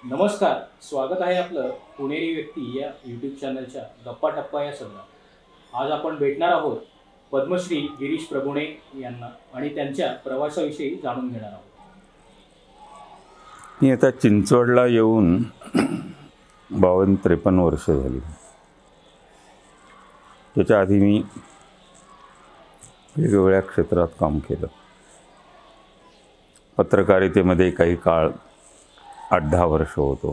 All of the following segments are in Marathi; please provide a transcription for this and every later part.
नमस्कार. स्वागत आहे आपलं पुणेरी व्यक्ती या यूट्यूब चॅनलच्या गप्पा टप्पा या सत्रात. आज आपण भेटणार आहोत पद्मश्री गिरीश प्रभुणे यांना आणि त्यांच्या प्रवासाविषयी जाणून घेणार आहोत. मी आता चिंचवडला येऊन 52-53 वर्ष झाली. त्याच्या आधी मी वेगवेगळ्या क्षेत्रात काम केलं. पत्रकारितेमध्ये काही काळ 8-10 वर्ष होतो.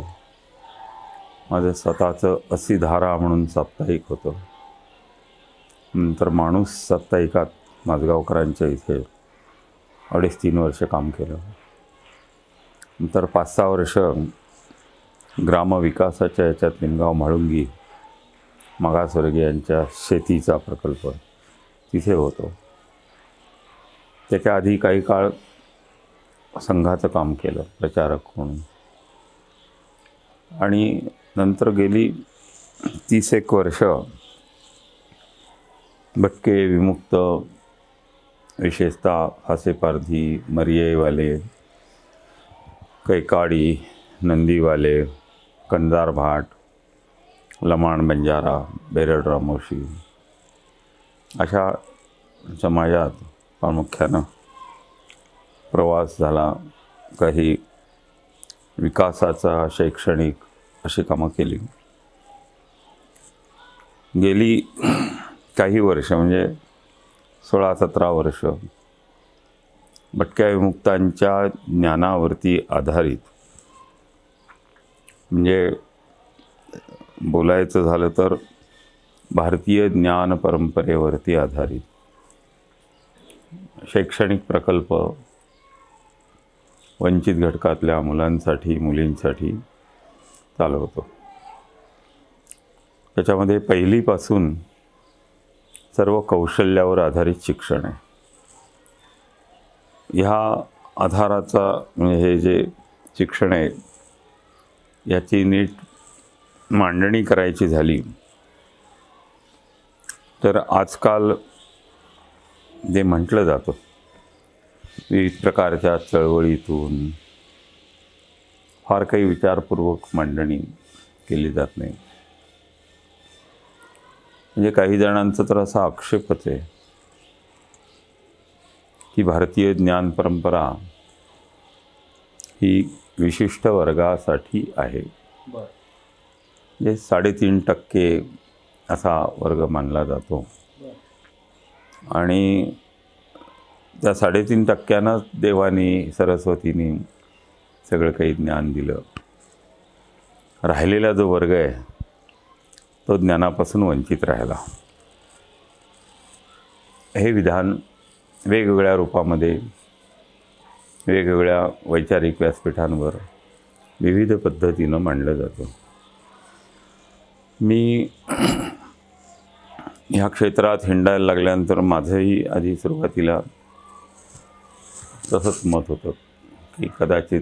माझं स्वतःचं असी धारा म्हणून साप्ताहिक होतं. नंतर माणूस साप्ताहिकात माझगावकरांच्या इथे 2.5-3 वर्ष काम केलं. नंतर 5-6 वर्ष ग्रामविकासाच्या याच्यात निमगाव म्हाळुंगी मागासवर्गीयांच्या शेतीचा प्रकल्प तिथे होतो. त्याच्या आधी काही काळ संघाचं काम केलं प्रचारक म्हणून. आणि नंतर गेली 30-1 वर्ष भटके विमुक्त, विशेषतः हासेपारधी, मर्याईवाले, कैकाडी, नंदीवाले, कंदार भाट, लमाण बंजारा, बेरड रामोशी अशा समाजात प्रामुख्यानं प्रवास झाला. काही विकासाचा, शैक्षणिक अशी कामं केली. गेली काही वर्ष म्हणजे 16-17 वर्ष भटक्या विमुक्तांच्या ज्ञानावरती आधारित, म्हणजे बोलायचं झालं तर भारतीय ज्ञान परंपरेवरती आधारित शैक्षणिक प्रकल्प वंचित घटकातल्या मुलांसाठी, मुलींसाठी चालवतो. त्याच्यामध्ये पहिलीपासून सर्व कौशल्यावर आधारित शिक्षण आहे. ह्या आधाराचा म्हणजे हे जे शिक्षण आहे याची नीट मांडणी करायची झाली तर आजकाल जे म्हटलं जातं विविध प्रकारच्या चळवळीतून फार काही विचारपूर्वक मांडणी केली जात नाही. म्हणजे काही जणांचा तर असा आक्षेपच आहे की भारतीय ज्ञान परंपरा ही विशिष्ट वर्गासाठी आहे. म्हणजे 3.5% असा वर्ग मानला जातो. आणि त्या 3.5%नंच देवानी, सरस्वतीने सगळं काही ज्ञान दिलं. राहिलेला जो वर्ग आहे तो ज्ञानापासून वंचित राहिला. हे विधान वेगवेगळ्या रूपामध्ये वेगवेगळ्या वैचारिक व्यासपीठांवर विविध पद्धतीनं मांडलं जातं. मी ह्या क्षेत्रात हिंडायला लागल्यानंतर माझंही आधी सुरुवातीला तसंच मत होतं की कदाचित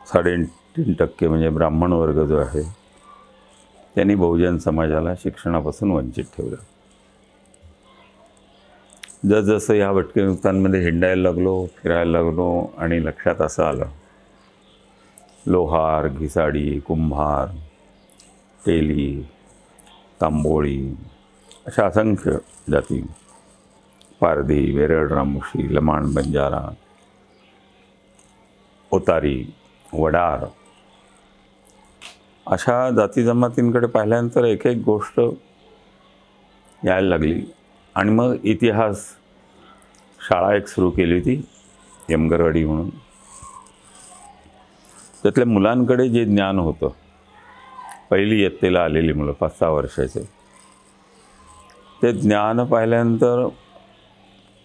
3.5% म्हणजे ब्राह्मण वर्ग जो आहे त्यांनी बहुजन समाजाला शिक्षणापासून वंचित ठेवलं. जसजसं ह्या भटके विमुक्तांमध्ये हिंडायला लागलो, फिरायला लागलो आणि लक्षात असं आलं लोहार, घिसाडी, कुंभार, तेली, तांबोळी अशा असंख्य जाती, पारधी, वेरड रामोशी, लमाण बंजारा, ओतारी, वडार अशा जाती जमातींकडे पाहिल्यानंतर एक एक गोष्ट यायला लागली. आणि मग इतिहास शाळा एक सुरू केली होती यमगरवाडी म्हणून. त्यातल्या मुलांकडे जे ज्ञान होतं, पहिली इयत्तेला आलेली मुलं 5-6 वर्षाचे, ते ज्ञान पाहिल्यानंतर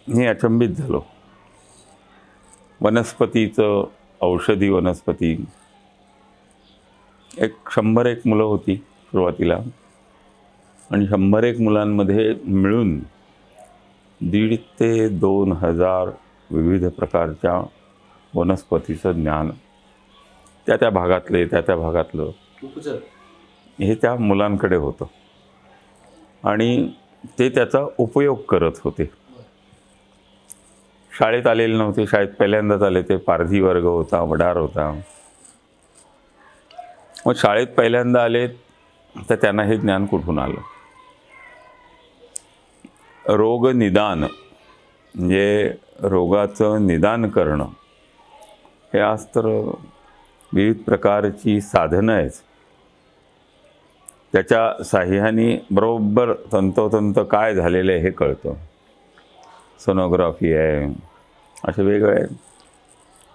मी अचंबित झालो. वनस्पतीचं, औषधी वनस्पती एक 100-1 मुलं होती सुरुवातीला. आणि 100-1 मुलांमध्ये मिळून 1,500 ते 2,000 विविध प्रकारच्या वनस्पतीचं ज्ञान त्या भागातलं हे त्या मुलांकडे होतं. आणि ते त्याचा उपयोग करत होते. शाळेत आलेले नव्हते. शाळेत पहिल्यांदाच आले ते. पारधी वर्ग होता, वडार होता. मग शाळेत पहिल्यांदा आले तर त्यांना हे ज्ञान कुठून आलं? रोग निदान म्हणजे रोगाचं निदान करणं हे आज तर विविध प्रकारची साधनं आहेत. त्याच्या साह्याने बरोबर तंतोतंत काय झालेलं आहे हे कळतं. सोनोग्राफी आहे, असे वेगळे आहेत.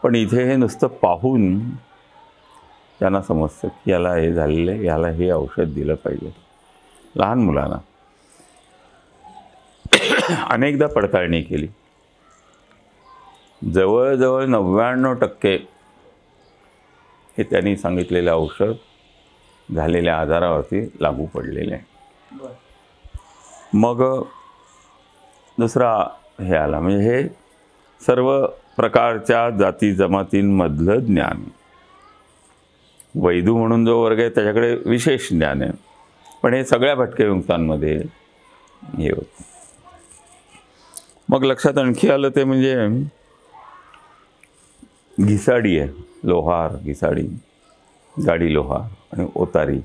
पण इथे हे नुसतं पाहून त्यांना समजतं की याला हे झालेलं आहे, याला हे औषध दिलं पाहिजे. लहान मुलांना अनेकदा पडताळणी केली. जवळजवळ 99% हे त्यांनी सांगितलेलं औषध झालेल्या आजारावरती लागू पडलेले आहे. मग दुसरा हे आला म्हणजे हे सर्व प्रकारच्या जाती जमातींमधलं ज्ञान. वैदू म्हणून जो वर्ग आहे त्याच्याकडे विशेष ज्ञान आहे, पण हे सगळ्या भटकेयुक्तांमध्ये हे होतं. मग लक्षात आणखी आलं ते म्हणजे घिसाडी आहे, लोहार घिसाडी, गाडी लोहार आणि ओतारी.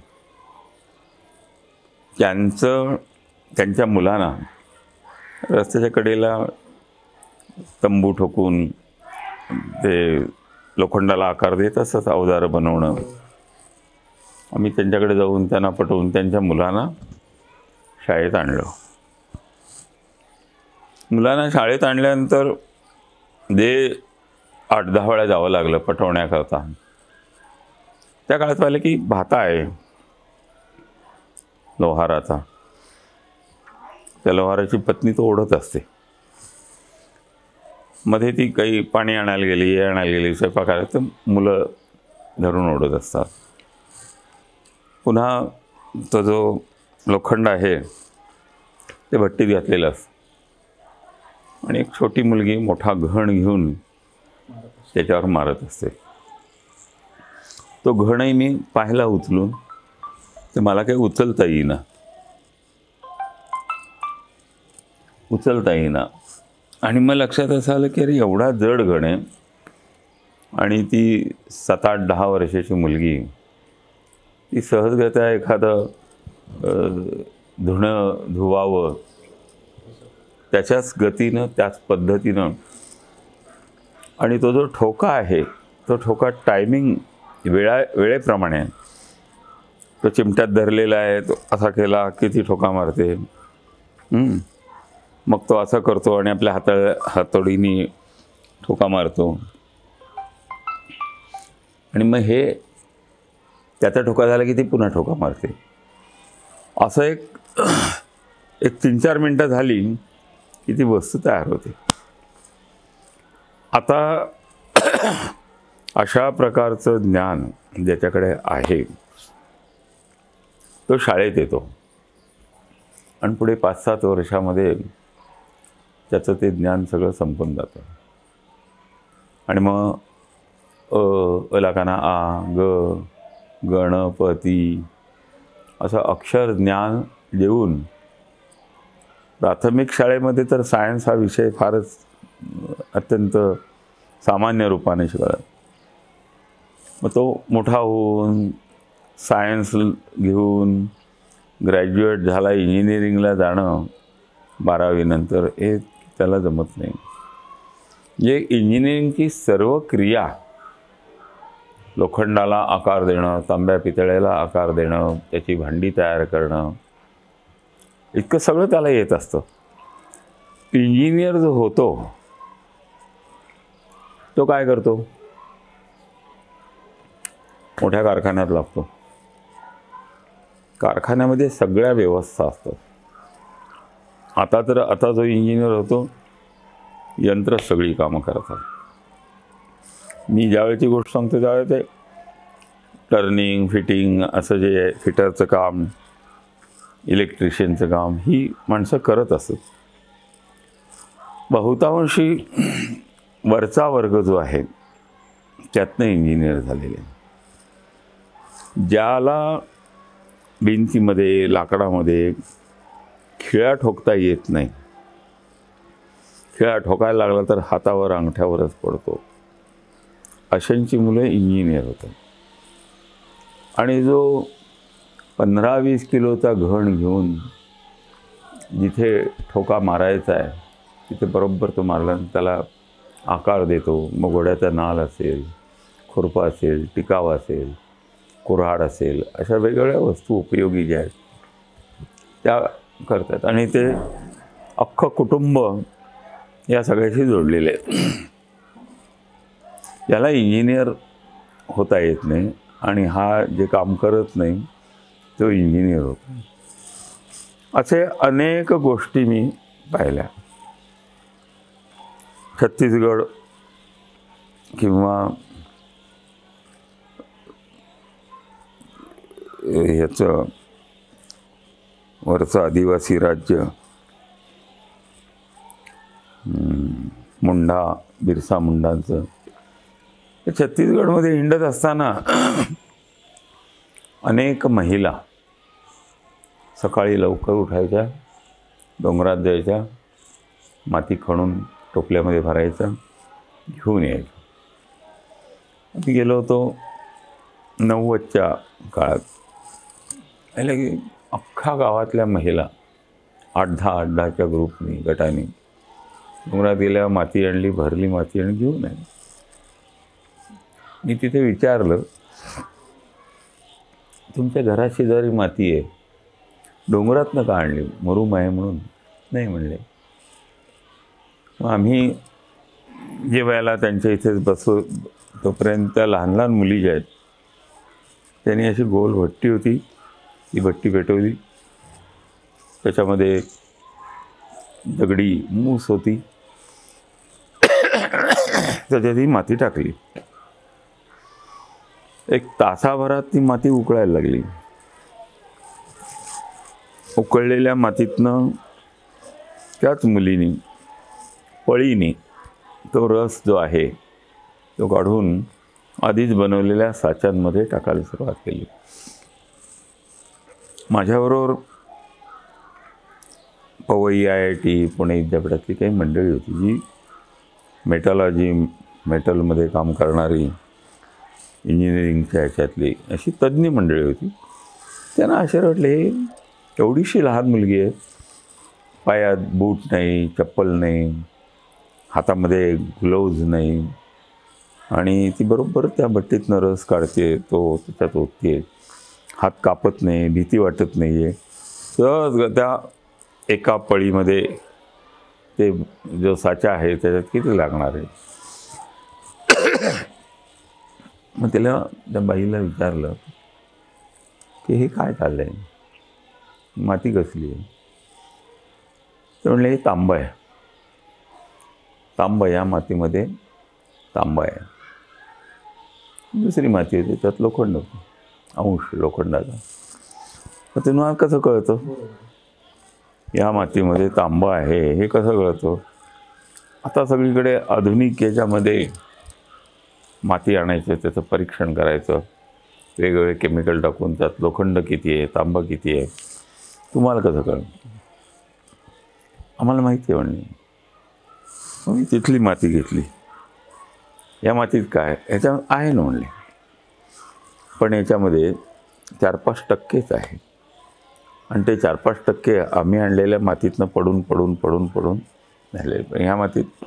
त्यांच्या मुलांना रस्त्याच्या कडेला तंबू ठोकून ते लोखंडाला आकार देत असत अवजारं बनवणं. आम्ही त्यांच्याकडे जाऊन त्यांना पटवून त्यांच्या मुलांना शाळेत आणलं. मुलांना शाळेत आणल्यानंतर जे 8-10 वेळा जावं लागलं पटवण्याकरता. त्या काळात पाहिलं की भाता आहे लोहाराचा, त्या लोहाराची पत्नी तो ओढत असते. मध्ये ती काही पाणी आणायला गेली स्वयंपाकाला तर मुलं धरून ओढत असतात. पुन्हा तो जो लोखंड आहे ते भट्टीत घातलेलं असतं आणि एक छोटी मुलगी मोठा घण घेऊन त्याच्यावर मारत असते. तो घणही मी पाहिला उचलून, तर मला काही उचलता येईना. आणि मग लक्षात असं आलं की अरे एवढा जड घण आहे आणि ती 7-8-10 वर्षाची मुलगी ती सहजगत्या एखादं धुवावं त्याच्याच गतीनं त्याच पद्धतीनं. आणि तो जो ठोका आहे तो ठोका टायमिंग वेळेप्रमाणे तो चिमट्यात धरलेला आहे. तो असा केला किती ठोका मारते, मग तो असं करतो आणि आपल्या हातोडीने ठोका मारतो. आणि मग हे त्याचा ठोका झाला की ती पुन्हा ठोका मारते. असं एक 3-4 मिनटं झाली की ती वस्तू तयार होते. आता अशा प्रकारचं ज्ञान ज्याच्याकडे आहे तो शाळेत येतो आणि पुढे 5-7 वर्षामध्ये त्याचं ते ज्ञान सगळं संपून जातं. आणि मग अलाकाना आ ग गणपती असं अक्षर ज्ञान देऊन प्राथमिक शाळेमध्ये तर सायन्स हा विषय फारच अत्यंत सामान्य रूपाने शिकवला. मग तो मोठा होऊन सायन्स घेऊन ग्रॅज्युएट झाला, इंजिनिअरिंगला जाणं 12वी नंतर हे त्याला जमत नाही. म्हणजे इंजिनिअरिंगची सर्व क्रिया, लोखंडाला आकार देणं, तांब्या पितळेला आकार देणं, त्याची भांडी तयार करणं, इतकं सगळं त्याला येत असतं. इंजिनियर जो होतो तो काय करतो? मोठ्या कारखान्यात लागतो. कारखान्यामध्ये सगळ्या व्यवस्था असतात. आता जो इंजिनियर होतो यंत्र सगळी कामं करतात. मी ज्यावेळेची गोष्ट सांगतो त्यावेळेस ते टर्निंग फिटिंग असं जे आहे, फिटरचं काम, इलेक्ट्रिशियनचं काम ही माणसं करत असत. बहुतांशी वरचा वर्ग जो आहे त्यातनं इंजिनियर झालेले. ज्याला भिंतीमध्ये लाकडामध्ये खिळा ठोकता येत नाही, खिळा ठोकायला लागला तर हातावर अंगठ्यावरच पडतो, अशांची मुलं इंजिनियर होतात. आणि जो 15-20 किलोचा घण घेऊन जिथे ठोका मारायचा आहे तिथे बरोबर तो मारला, त्याला आकार देतो. मग घोड्याचा नाल असेल, खुरपा असेल, टिकाव असेल, कुऱ्हाड असेल, अशा वेगवेगळ्या वस्तू उपयोगी ज्या आहेत त्या करतात. आणि ते अख्खं कुटुंब या सगळ्याशी जोडलेले आहेत. याला इंजिनियर होता येत नाही आणि हा जे काम करत नाही तो इंजिनियर होतो. असे अनेक गोष्टी मी पाहिल्या. छत्तीसगड किंवा ह्याचं वरचं आदिवासी राज्य मुंडा, बिरसा मुंडांचं, छत्तीसगडमध्ये हिंडत असताना अनेक महिला सकाळी लवकर उठायच्या, डोंगरात जायच्या, माती खणून टोपल्यामध्ये भरायचं, घेऊन यायचं. मी गेलो होतो 90च्या काळात. पाहिलं की अख्खा गावातल्या महिला 8-10च्या ग्रुपनी, गटाने डोंगरात गेल्या, माती आणली, भरली माती आणि घेऊन आली. मी तिथे विचारलं, तुमच्या घराशेजारी माती आहे, डोंगरातनं का आणली? मरूम आहे म्हणून? नाही म्हणले. मग आम्ही जेवायला त्यांच्या इथेच बसलो. तोपर्यंत त्या लहान लहान मुली ज्या आहेत त्यांनी अशी गोल भट्टी होती, ती भट्टी पेटवली, त्याच्यामध्ये दगडी मूस होती, त्याच्यात ही माती टाकली. एक तासाभरात ती माती उकळायला लागली. उकळलेल्या मातीतनं त्याच मुलीनी पळीने तो रस जो आहे तो काढून आधीच बनवलेल्या साच्यांमध्ये टाकायला सुरुवात केली. माझ्याबरोबर पवई IIT पुणे विद्यापीठातली काही मंडळी होती जी मेटॉलॉजी, मेटलमध्ये काम करणारी, इंजिनिअरिंगच्या ह्याच्यातली अशी तज्ज्ञ मंडळी होती. त्यांना आश्चर्य वाटले, एवढीशी लहान मुलगी आहे, पायात बूट नाही, चप्पल नाही, हातामध्ये ग्लोव्ज नाही, आणि ती बरोबर त्या भट्टीतनं रस काढते, तो त्याच्यात ओतते, हात कापत नाही, भीती वाटत नाही आहे. सहज त्या एका पळीमध्ये ते जो साचा आहे त्याच्यात किती लागणार आहे. मग त्याला त्या बाईला विचारलं की हे काय चाललं आहे, माती कसली आहे? ते म्हणले हे तांबं आहे. तांबं, या मातीमध्ये तांबं आहे. दुसरी माती होती त्यात लोखंड होतं, अंश लोखंडाचा. मग तुम्हाला कसं कळतं या मातीमध्ये तांबं आहे, हे कसं कळतं? आता सगळीकडे आधुनिक याच्यामध्ये माती आणायचं, त्याचं परीक्षण करायचं, वेगवेगळे केमिकल टाकून त्यात लोखंड किती आहे, तांबं किती आहे, तुम्हाला कसं कळतं? आम्हाला माहिती आहे म्हणले. मग मी तिथली माती घेतली. या मातीत काय याच्या आहे ना म्हणले, पण याच्यामध्ये 4-5% आहे, आणि ते 4-5% आम्ही आणलेल्या मातीतनं पडून पडून पडून पडून झाले. पण ह्या मातीत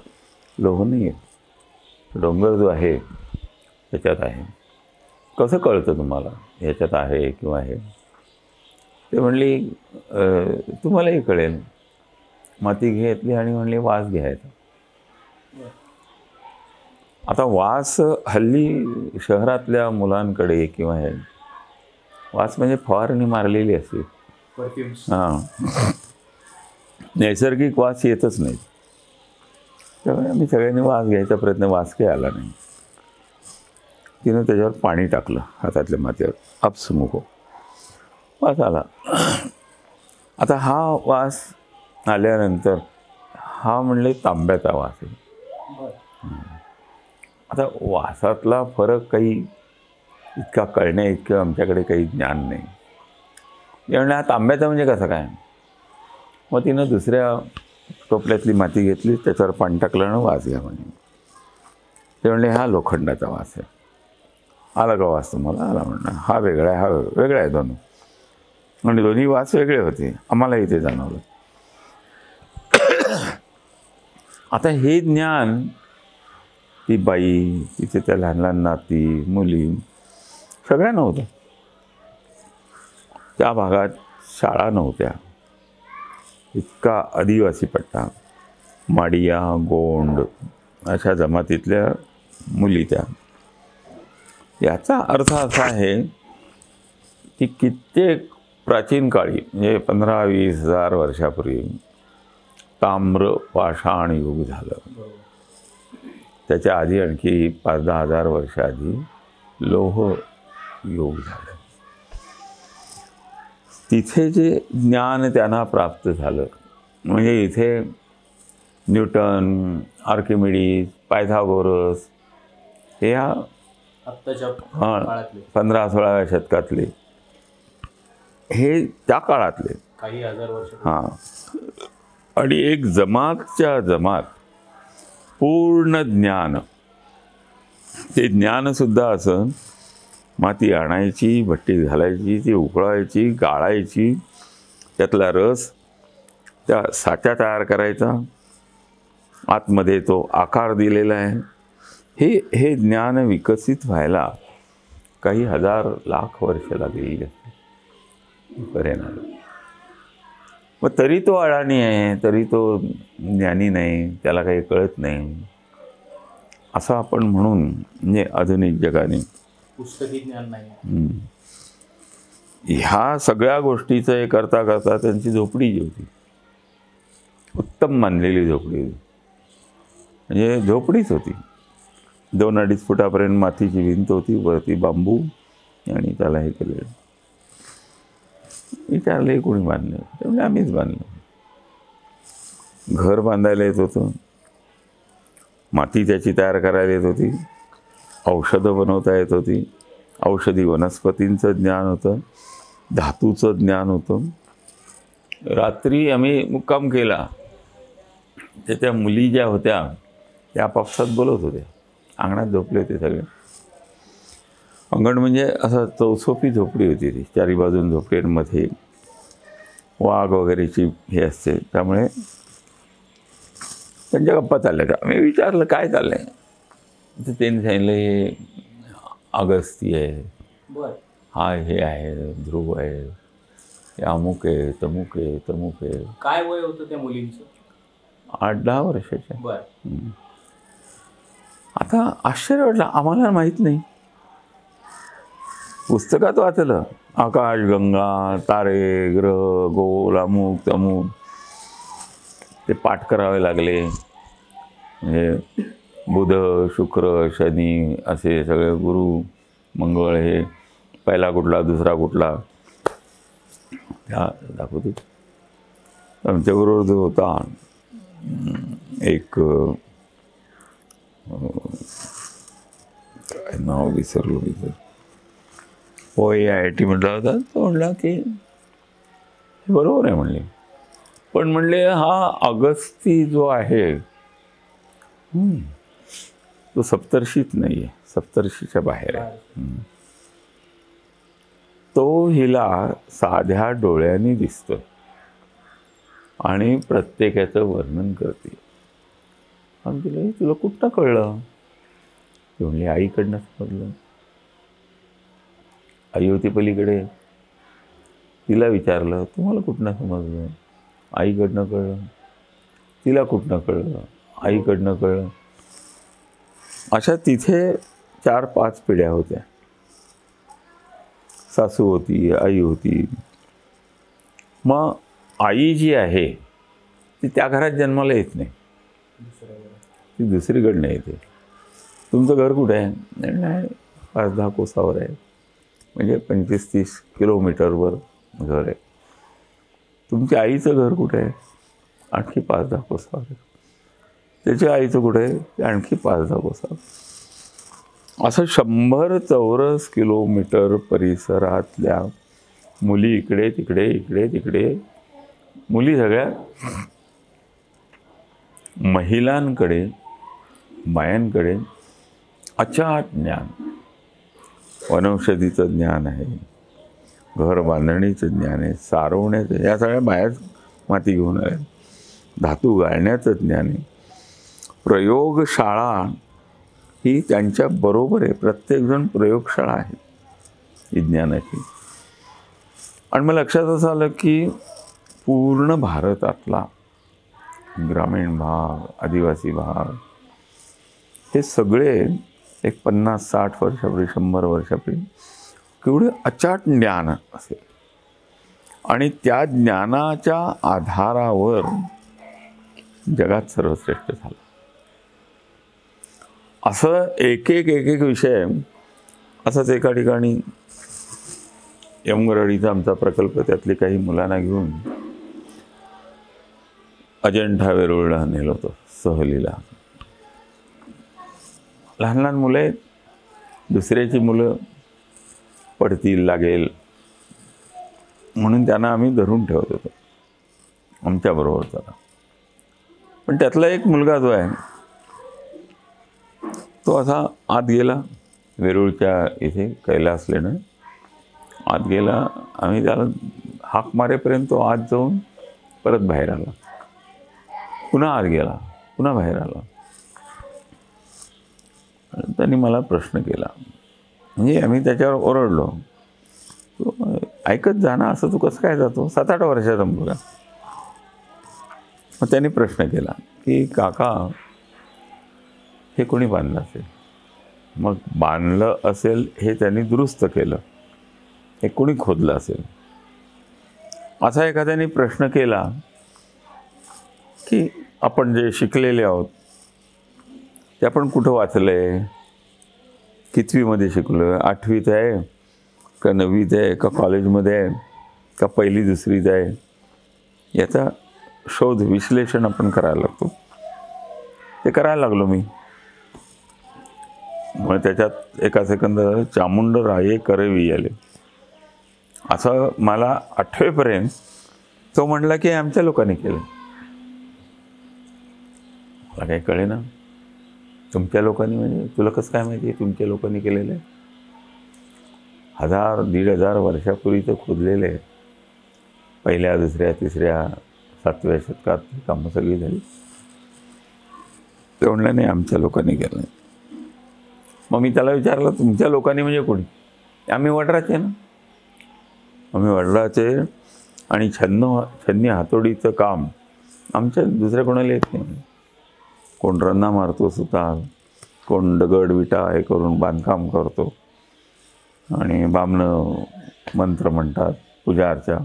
लोह नाही आहे, डोंगर जो आहे त्याच्यात आहे. कसं कळतं तुम्हाला ह्याच्यात आहे किंवा आहे? ते म्हणली तुम्हालाही कळेल. माती घेतली आणि म्हणली वास घ्यायचा. आता वास हल्ली शहरातल्या मुलांकडे किंवा हे वास म्हणजे फवारणी मारलेली असते, हां, नैसर्गिक वास येतच नाही. त्यामुळे आम्ही सगळ्यांनी वास घ्यायचा प्रयत्न, वास काही आला नाही. तिनं त्याच्यावर पाणी टाकलं हातातल्या मातीवर, आपसुमुको वास आला. आता हा वास आल्यानंतर हा म्हणले तांब्याचा वास आहे. आता वासातला फरक काही इतका कळण्या इतकं आमच्याकडे काही ज्ञान नाही. यामुळे हा तांब्याचा म्हणजे कसं काय? मग तिनं दुसऱ्या टोपल्यातली माती घेतली, त्याच्यावर पाणी टाकलं आणि वास घ्या म्हणे. ते म्हणले हा लोखंडाचा वास आहे. आला का वास तुम्हाला? आला म्हणणं. हा वेगळा आहे, हा वेगळा आहे दोन्ही. आणि दोन्ही वास वेगळे होते, आम्हालाही ते जाणवलं. आता हे ज्ञान ती बाई, तिथे त्या लहान लहान नाती, मुली सगळ्या नव्हत्या. त्या भागात शाळा नव्हत्या. इतका आदिवासी पट्टा, माडिया, गोंड अशा जमातीतल्या मुली त्या. याचा अर्थ असा आहे की कित्येक प्राचीन काळी म्हणजे 15-20 हजार वर्षापूर्वी ताम्र पाषाण युग झालं. त्याच्या आधी आणखी 5-10 हजार वर्ष आधी लोह युग झालं. तिथे जे ज्ञान त्यांना प्राप्त झालं म्हणजे इथे न्यूटन, आर्किमिडीज, पायथागोरस हे आत्ताच्या काळातले 15-16व्या शतकातले हे त्या काळातले काही हजार वर्ष. हां. आणि एक जमातच्या जमात पूर्ण ज्ञान, ते ज्ञानसुद्धा असं माती आणायची, भट्टीत घालायची, ती उकळायची, गाळायची, त्यातला रस त्या साच्या तयार करायचा, आतमध्ये तो आकार दिलेला आहे. हे ज्ञान विकसित व्हायला काही हजार लाख वर्ष लागलेली असते. मग तरी तो अडाणी आहे, तरी तो ज्ञानी नाही, त्याला काही कळत नाही असं आपण म्हणून म्हणजे आधुनिक जगाने पुस्तकी ज्ञान नाही. ह्या सगळ्या गोष्टीचं हे करता करता त्यांची झोपडी जी होती, उत्तम मानलेली झोपडी होती, म्हणजे झोपडीच होती. 2-2.5 फुटापर्यंत मातीची भिंत होती, वरती बांबू आणि त्याला हे केलेलं. विचारले कोणी बांधलं? त्यामुळे आम्हीच बांधलं. घर बांधायला येत होतं, माती त्याची तयार करायला येत होती, औषधं बनवता येत होती, औषधी वनस्पतींचं ज्ञान होतं, धातूचं ज्ञान होतं. रात्री आम्ही मुक्काम केला, त्या मुली ज्या होत्या त्या आपापसात बोलत होत्या. अंगणात झोपले होते सगळे. अंगण म्हणजे असं चौसोपी झोपडी होती ती, चारी बाजून झोपडीमध्ये वाघ वगैरेची हे असते, त्यामुळे त्यांच्या गप्पा चालल्या. आम्ही विचारलं काय चाललं आहे, तर त्यांनी सांगितलं हे अगस्ती आहे, हा हे आहे ध्रुव आहे, हे अमुक आहे, तमुक आहे, तमुक आहे. काय वय होतं त्या मुलींचं? 8-10 वर्षाच्या. आता आश्चर्य वाटलं, आम्हाला माहीत नाही. पुस्तकात वाचलं आकाश, गंगा, तारे, ग्रह, गोल, अमुक तमुक, ते पाठ करावे लागले. म्हणजे बुध, शुक्र, शनी असे सगळे, गुरु, मंगळ, हे पहिला कुठला, दुसरा कुठला, त्या दाखवतो. आमच्याबरोबर जो होता एक काय नाव विसरलो मी, IIT म्हटला होता. तो म्हणला की बरोबर आहे म्हणले, पण म्हणले हा अगस्ती जो आहे तो सप्तर्षीत नाही आहे, सप्तर्षीच्या बाहेर आहे. तो हिला साध्या डोळ्यांनी दिसतो आणि प्रत्येकाचं वर्णन करते. आणि तिला तुला कुठं कळलं? ते म्हणले आईकडनं समजलं. आई होती पलीकडे, तिला विचारलं तुम्हाला कुठनं समजलं? आईकडनं कळलं. तिला कुठनं कळलं? आईकडनं कळलं. अशा तिथे 4-5 पिढ्या होत्या. सासू होती, आई होती. मग आई जी आहे ती त्या घरात जन्माला येत नाही, ती दुसरीकडनं येते. तुमचं घर कुठं आहे? नाही, 5-10 कोसावर आहे, म्हणजे 25-30 किलोमीटरवर घर आहे. तुमच्या आईचं घर कुठे आहे? आणखी 5-10 कोसावर आहे. त्याच्या आईचं कुठे आहे? ते आणखी 5-10 कोसावर. असं 100 चौरस किलोमीटर परिसरातल्या मुली इकडे तिकडे, इकडे तिकडे, मुली सगळ्या महिलांकडे, बायांकडे अचाट ज्ञान, वनौषधीचं ज्ञान आहे, घर बांधणीचं ज्ञान आहे, सारवण्याचं, या सगळ्या बायाच माती घेऊन आहे, धातू गाळण्याचं ज्ञान आहे. प्रयोगशाळा ही त्यांच्या बरोबर आहे. प्रत्येकजण प्रयोगशाळा आहे विज्ञानाची. आणि मग लक्षात असं आलं की पूर्ण भारतातला ग्रामीण भाग, आदिवासी भाग, हे सगळे एक 50-60 वर्षापूर्वी, 100 वर्षापूर्वी केवढे अचाट ज्ञान असेल आणि त्या ज्ञानाच्या आधारावर जगात सर्वश्रेष्ठ झालं. असं एक एक विषय. असंच एका ठिकाणी यमगरडीचा आमचा प्रकल्प, त्यातली काही मुलांना घेऊन अजंठा वेरूळला नेलं होतं सहलीला. लहान लहान मुलं आहेत, दुसऱ्याची मुलं पडतील, लागेल म्हणून त्यांना आम्ही धरून ठेवत होतो आमच्याबरोबर जरा. पण त्यातला एक मुलगा जो आहे तो असा आत गेला, वेरूळच्या इथे कैलासलेनं आत गेला. आम्ही त्याला हाक मारेपर्यंत तो आत जाऊन परत बाहेर आला, पुन्हा आत गेला, पुन्हा बाहेर आला. त्यांनी मला प्रश्न केला, म्हणजे आम्ही त्याच्यावर ओरडलो, तो ऐकत जा ना, असं तू कसं काय जातो? 7-8 वर्षाचा मुलगा. मग त्यांनी प्रश्न केला की काका, हे कोणी बांधलं असेल? मग बांधलं असेल हे त्यांनी दुरुस्त केलं, हे कोणी खोदलं असेल? असा एखाद्याने प्रश्न केला की आपण जे शिकलेले आहोत ते आपण कुठं वाचलं आहे, कितवीमध्ये शिकलो आहे, 8वीत आहे का 9वीत आहे का कॉलेजमध्ये आहे का 1ली-2रीत आहे, याचा शोध विश्लेषण आपण करायला लागतो. ते करायला लागलो मी. मग त्याच्यात एका सेकंदात चामुंडराये करवी आले. असं मला आठवेपर्यंत तो म्हटला की आमच्या लोकांनी केलं. मला काही कळे ना, तुमच्या लोकांनी म्हणजे तुला कसं काय माहिती आहे तुमच्या लोकांनी केलेलं आहे? 1000-1500 वर्षापूर्वी तर खोदलेले आहे. 1ल्या, 2ऱ्या, 3ऱ्या, 7व्या शतकात कामं सगळी झाली. ते म्हणलं नाही, आमच्या लोकांनी केलं. मग मी त्याला विचारलं, तुमच्या लोकांनी म्हणजे कोणी? आम्ही वडराचे ना, आम्ही वडराचे. आणि छन्नी हातोडीचं काम आमच्या दुसऱ्या कोणाला येत नाही. कोण रन्ना मारतो सुतार, कोण दगड विटा हे करून बांधकाम करतो, आणि बामणं मंत्र म्हणतात, पूजा अर्चा.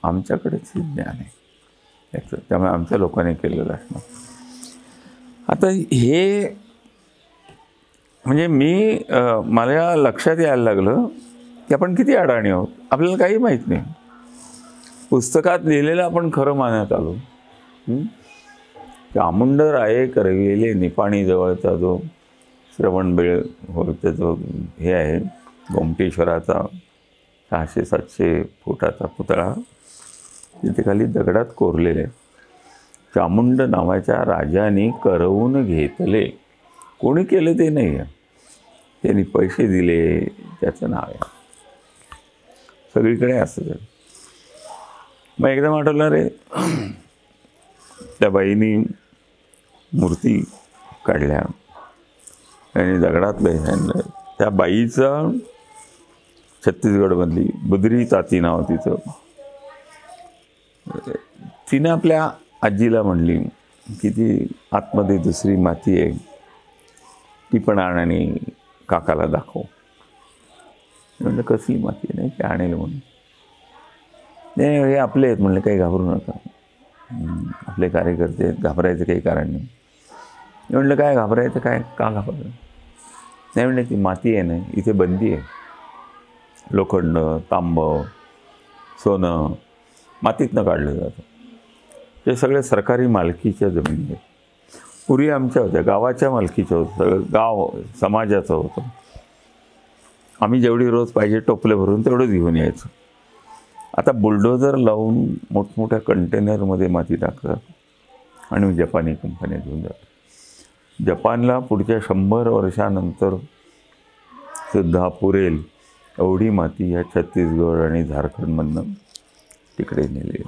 आमच्याकडेच ज्ञान आहे याचं, त्यामुळे आमच्या लोकांनी केलेलं असणार. आता हे म्हणजे मला लक्षात यायला लागलं की आपण किती अडाणी आहोत, आपल्याला काही माहीत नाही. पुस्तकात लिहिलेलं आपण खरं मानत आलो. चामुंडराये करविले निपाणीजवळचा जो श्रवणबेळ होता, जो हे आहे गोमटेश्वराचा 600-700 फुटाचा पुतळा, तिथे खाली दगडात कोरलेले आहे. चामुंड नावाच्या राजाने करवून घेतले. कोणी केलं ते नाही आहे, त्यांनी पैसे दिले, त्याचं नाव आहे. सगळीकडे असं झालं. मग एकदम आठवलं, रे त्या बाईनी मूर्ती काढल्या आणि दगडात बसल्या. त्या बाईचं छत्तीसगडमधली बुद्री ताती नाव तिचं. तिनं आपल्या आजीला म्हणली की ती आतमध्ये दुसरी माती आहे, ती पण आण आणि काकाला दाखव. म्हणलं कसली माती आहे? नाही ते आणेल म्हणून. नाही, हे आपले आहेत म्हणले, काही घाबरू नका, आपले कार्यकर्ते आहेत, घाबरायचं काही कारण नाही. म्हणलं काय घाबरायचं, काय का घाबरायचं? नाही म्हणले, ती माती आहे ना, इथे बंदी आहे. लोखंड, तांब, सोनं मातीतनं काढलं जातं. ते सगळे सरकारी मालकीच्या जमिनी आहेत. पूर्वी आमच्या होत्या, गावाच्या मालकीच्या होतं, सगळं गाव समाजाचं होतं. आम्ही जेवढी रोज पाहिजे टोपले भरून तेवढंच घेऊन यायचं. आता बुलडोझर लावून मोठमोठ्या कंटेनरमध्ये माती टाकतात आणि जपानी कंपन्या घेऊन जातात. जपानला पुढच्या 100 वर्षानंतर सुद्धा पुरेल एवढी माती ह्या छत्तीसगड आणि झारखंडमधनं तिकडे नेली.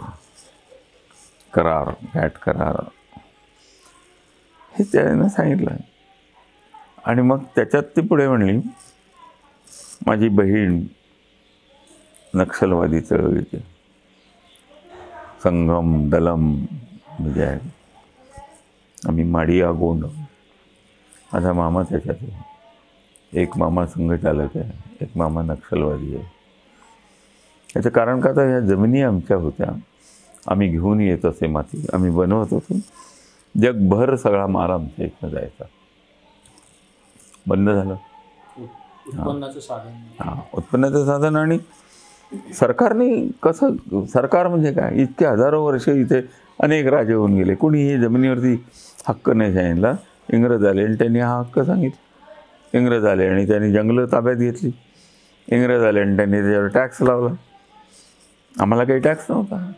करार, घॅट करार हे त्यानं सांगितलं. आणि मग त्याच्यात ती पुढे म्हणली, माझी बहीण नक्षलवादी चळवळीचे संगम दलम म्हणजे आहे, आम्ही माडिया गोंड, माझा मामा त्याच्यात आहे, एक मामा संघचालक आहे, एक मामा नक्षलवादी आहे. याचं कारण का, तर ह्या जमिनी आमच्या होत्या, आम्ही घेऊन येत असे माती, आम्ही बनवत होतो, जगभर सगळा माल आमच्या इथनं जायचा. बंद झालं. उत्पन्नाचं साधन. हां, उत्पन्नाचं साधन. आणि सरकारने कसं, सरकार म्हणजे काय, इतके हजारो वर्ष इथे अनेक राजे होऊन गेले, कुणी ही जमिनीवरती हक्क नाही सांगितला. इंग्रज आले आणि त्यांनी हा हक्क सांगितला. इंग्रज आले आणि त्यांनी जंगलं ताब्यात घेतली. इंग्रज आले आणि त्यांनी त्याच्यावर टॅक्स लावला. आम्हाला काही टॅक्स नव्हता.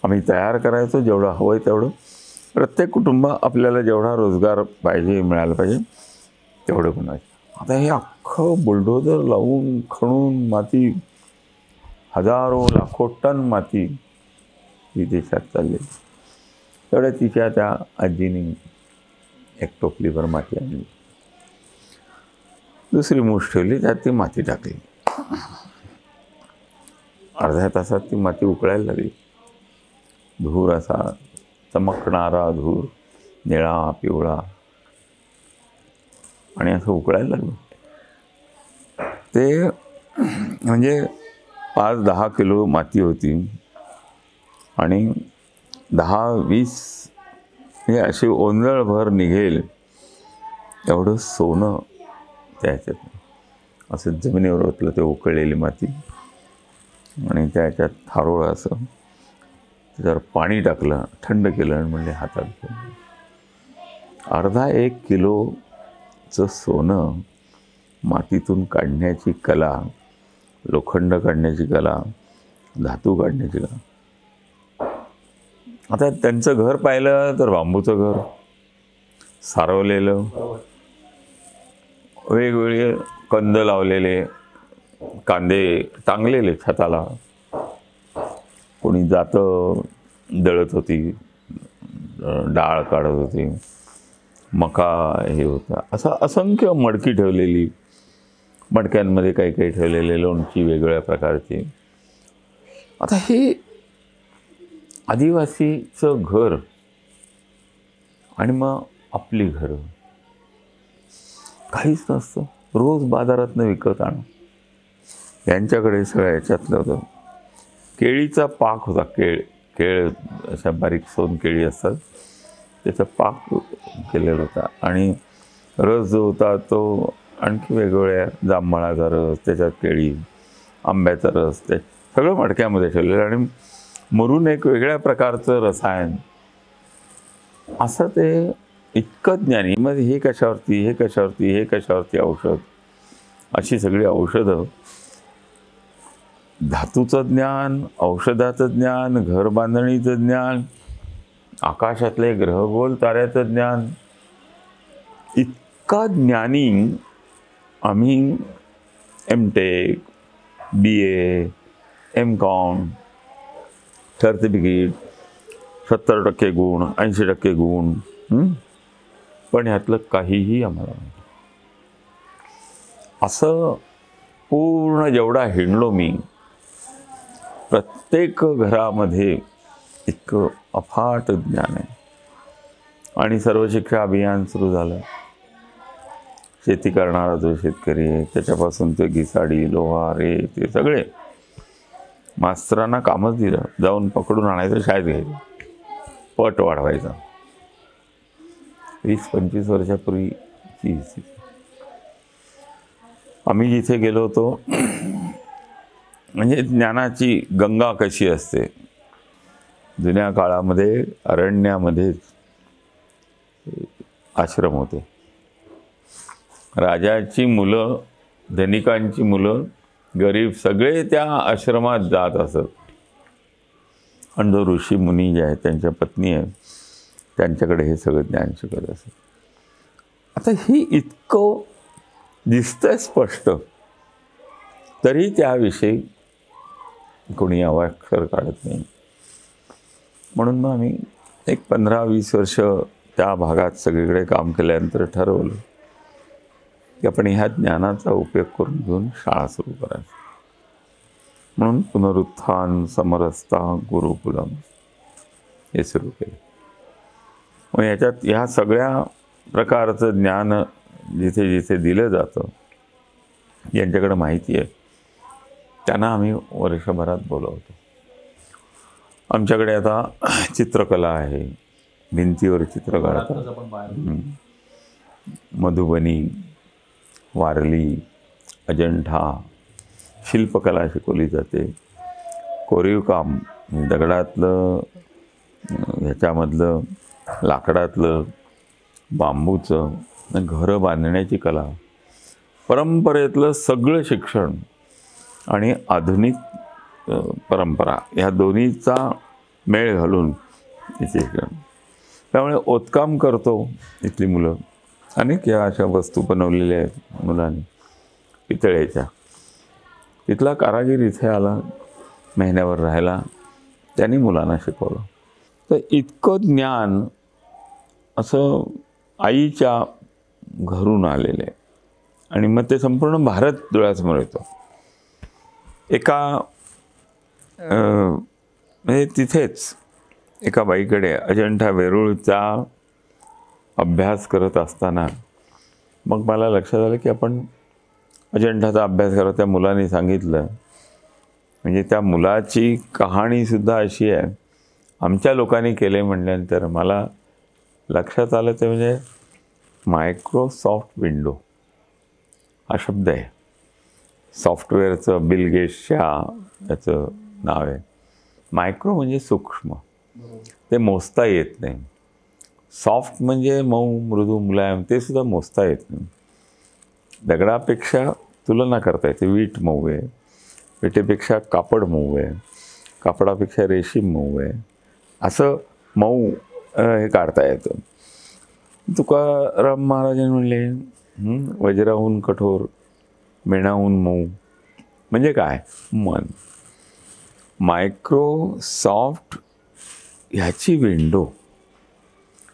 आम्ही तयार करायचो जेवढं हवं आहे तेवढं. प्रत्येक कुटुंब आपल्याला जेवढा रोजगार पाहिजे, मिळाला पाहिजे तेवढं बनायचं. आता हे अख्खं बुलडोजर लावून खणून माती, हजारो लाखो टन माती विदेशात चालली. तेवढ्या तिच्या त्या आजीने एक टोपलीभर माती आणली, दुसरी मूठ ठेवली, त्यात ती माती टाकली. अर्ध्या तासात ती माती उकळायला लागली. धूर असा चमकणारा धूर, निळा पिवळा, आणि असं उकळायला लागलं. ते म्हणजे 5-10 किलो माती होती आणि 10-20 हे अशी ओंजळभर निघेल एवढं सोनं त्याच्यात. असं जमिनीवर ओतलं ते उकळलेली माती आणि त्याच्यात थारोळ असं त्याच्यावर पाणी टाकलं, थंड केलं आणि म्हणले हातात घेऊन. अर्धा 1 किलोचं सोनं मातीतून काढण्याची कला, लोखंड काढण्याची कला, धातू काढण्याची कला. आता त्यांचं घर पाहिलं तर बांबूचं घर, सारवलेलं, वेगवेगळे कंद लावलेले, कांदे टांगलेले छताला, कोणी जातं दळत होती, डाळ काढत होती, मका हे होता, असं असंख्य मडकी ठेवलेली, मडक्यांमध्ये काही काही ठेवलेले, लोणची वेगवेगळ्या प्रकारची. आता हे आदिवासीचं घर आणि मग आपली घरं, काहीच नसतं, रोज बाजारातनं विकत आणा. यांच्याकडे सगळ्या याच्यातलं होतं. केळीचा पाक होता, केळ अशा बारीक सोन केळी असतात, त्याचा पाक केलेला होता. आणि रस जो होता तो आणखी वेगवेगळ्या, जांभळाचा रस, त्याच्यात केळी, आंब्याचा रस, ते सगळं मडक्यामध्ये ठेवलेलं. आणि मुरून एक वेगळ्या प्रकारचं रसायन, असं ते इतकं ज्ञानी. मग हे कशावरती, हे कशावरती, हे कशावरती औषध, अशी सगळी औषधं, धातूचं ज्ञान, औषधाचं ज्ञान, घर बांधणीचं ज्ञान, आकाशातले ग्रहगोल ताऱ्याचं ज्ञान, इतका ज्ञानी आम्ही MTech, BA, MCOM, सर्टिफिकेट, 70% गुण, 80% गुण, पण ह्यातलं काहीही आम्हाला नाही. असं पूर्ण जेवढा हिंडलो मी, प्रत्येक घरामध्ये इतकं अफाट ज्ञान आहे. आणि सर्व शिक्षा अभियान सुरू झालं. शेती करणारा जो शेतकरी आहे त्याच्यापासून ते घिसाडी, लोहार, हे ते सगळे मास्तरांना कामच दिलं, जाऊन पकडून आणायचं, शाळेत घ्यायचं, पट वाढवायचा. 20-25 वर्षापूर्वीची स्थिती. आम्ही जिथे गेलो होतो, म्हणजे ज्ञानाची गंगा कशी असते, जुन्या काळामध्ये अरण्यामध्ये आश्रम होते. राजाची मुलं, धनिकांची मुलं, गरीब सगळे त्या आश्रमात जात असत. आणि जो ऋषी मुनी जे आहेत, त्यांच्या पत्नी आहेत, त्यांच्याकडे हे सगळं ज्ञान शिकत असत. आता ही इतकं दिसतंय स्पष्ट, तरी त्याविषयी कोणी अवाक्षर काढत नाही. म्हणून मग आम्ही एक 15-20 वर्ष त्या भागात सगळीकडे काम केल्यानंतर ठरवलं की आपण ह्या ज्ञानाचा उपयोग करून घेऊन शाळा सुरू करायची. म्हणून पुनरुत्थान, समरसता, गुरुकुलम हे सुरू केलं. मग याच्यात ह्या सगळ्या प्रकारचं ज्ञान जिथे जिथे दिलं जातं, ज्यांच्याकडे माहिती आहे त्यांना आम्ही वर्षभरात बोलवतो. आमच्याकडे आता चित्रकला आहे, भिंतीवर चित्र काढतात, मधुबनी, वारली, अजंठा, शिल्पकला शिकवली जाते, कोरीव काम, दगडातलं, ह्याच्यामधलं, लाकडातलं, बांबूचं, घरं बांधण्याची कला, परंपरेतलं सगळं शिक्षण आणि आधुनिक परंपरा ह्या दोन्हीचा मेळ घालून हे शिक्षण. त्यामुळे ओतकाम करतो इथली मुलं. अनेक या अशा वस्तू बनवलेल्या आहेत मुलांनी पितळेच्या. तिथला कारागीर इथे आला, महिन्यावर राहायला, त्यांनी मुलांना शिकवलं. तर इतकं ज्ञान असं आईच्या घरून आलेलं आहे. आणि मग ते संपूर्ण भारत डोळ्यासमोर येतो. एका म्हणजे तिथेच एका बाईकडे अजंठा वेरूळचा अभ्यास करत असताना मग मला लक्षात आलं की आपण अजंठाचा अभ्यास करत, त्या मुलाने सांगितलं. म्हणजे त्या मुलाची कहाणीसुद्धा अशी आहे, आमच्या लोकांनी केले म्हटल्यानंतर मला लक्षात आलं ते म्हणजे मायक्रोसॉफ्ट विंडो हा शब्द आहे. सॉफ्टवेअरचं बिल गेट्सच्या याचं नाव आहे. मायक्रो म्हणजे सूक्ष्म, ते मोजता येत नाही. सॉफ्ट म्हणजे मऊ, मृदू, मुलायम, ते सुद्धा मोजता येत नाही. दगडापेक्षा तुलना करता येते. वीट मऊ आहे, विटेपेक्षा कापड मऊ आहे, कापडापेक्षा रेशीम मऊ आहे, असं मऊ हे काढता येतं. तुकाराम महाराजांनी म्हणले वज्राहून कठोर, मेणाहून मऊ. म्हणजे काय? मन. मायक्रोसॉफ्ट ह्याची विंडो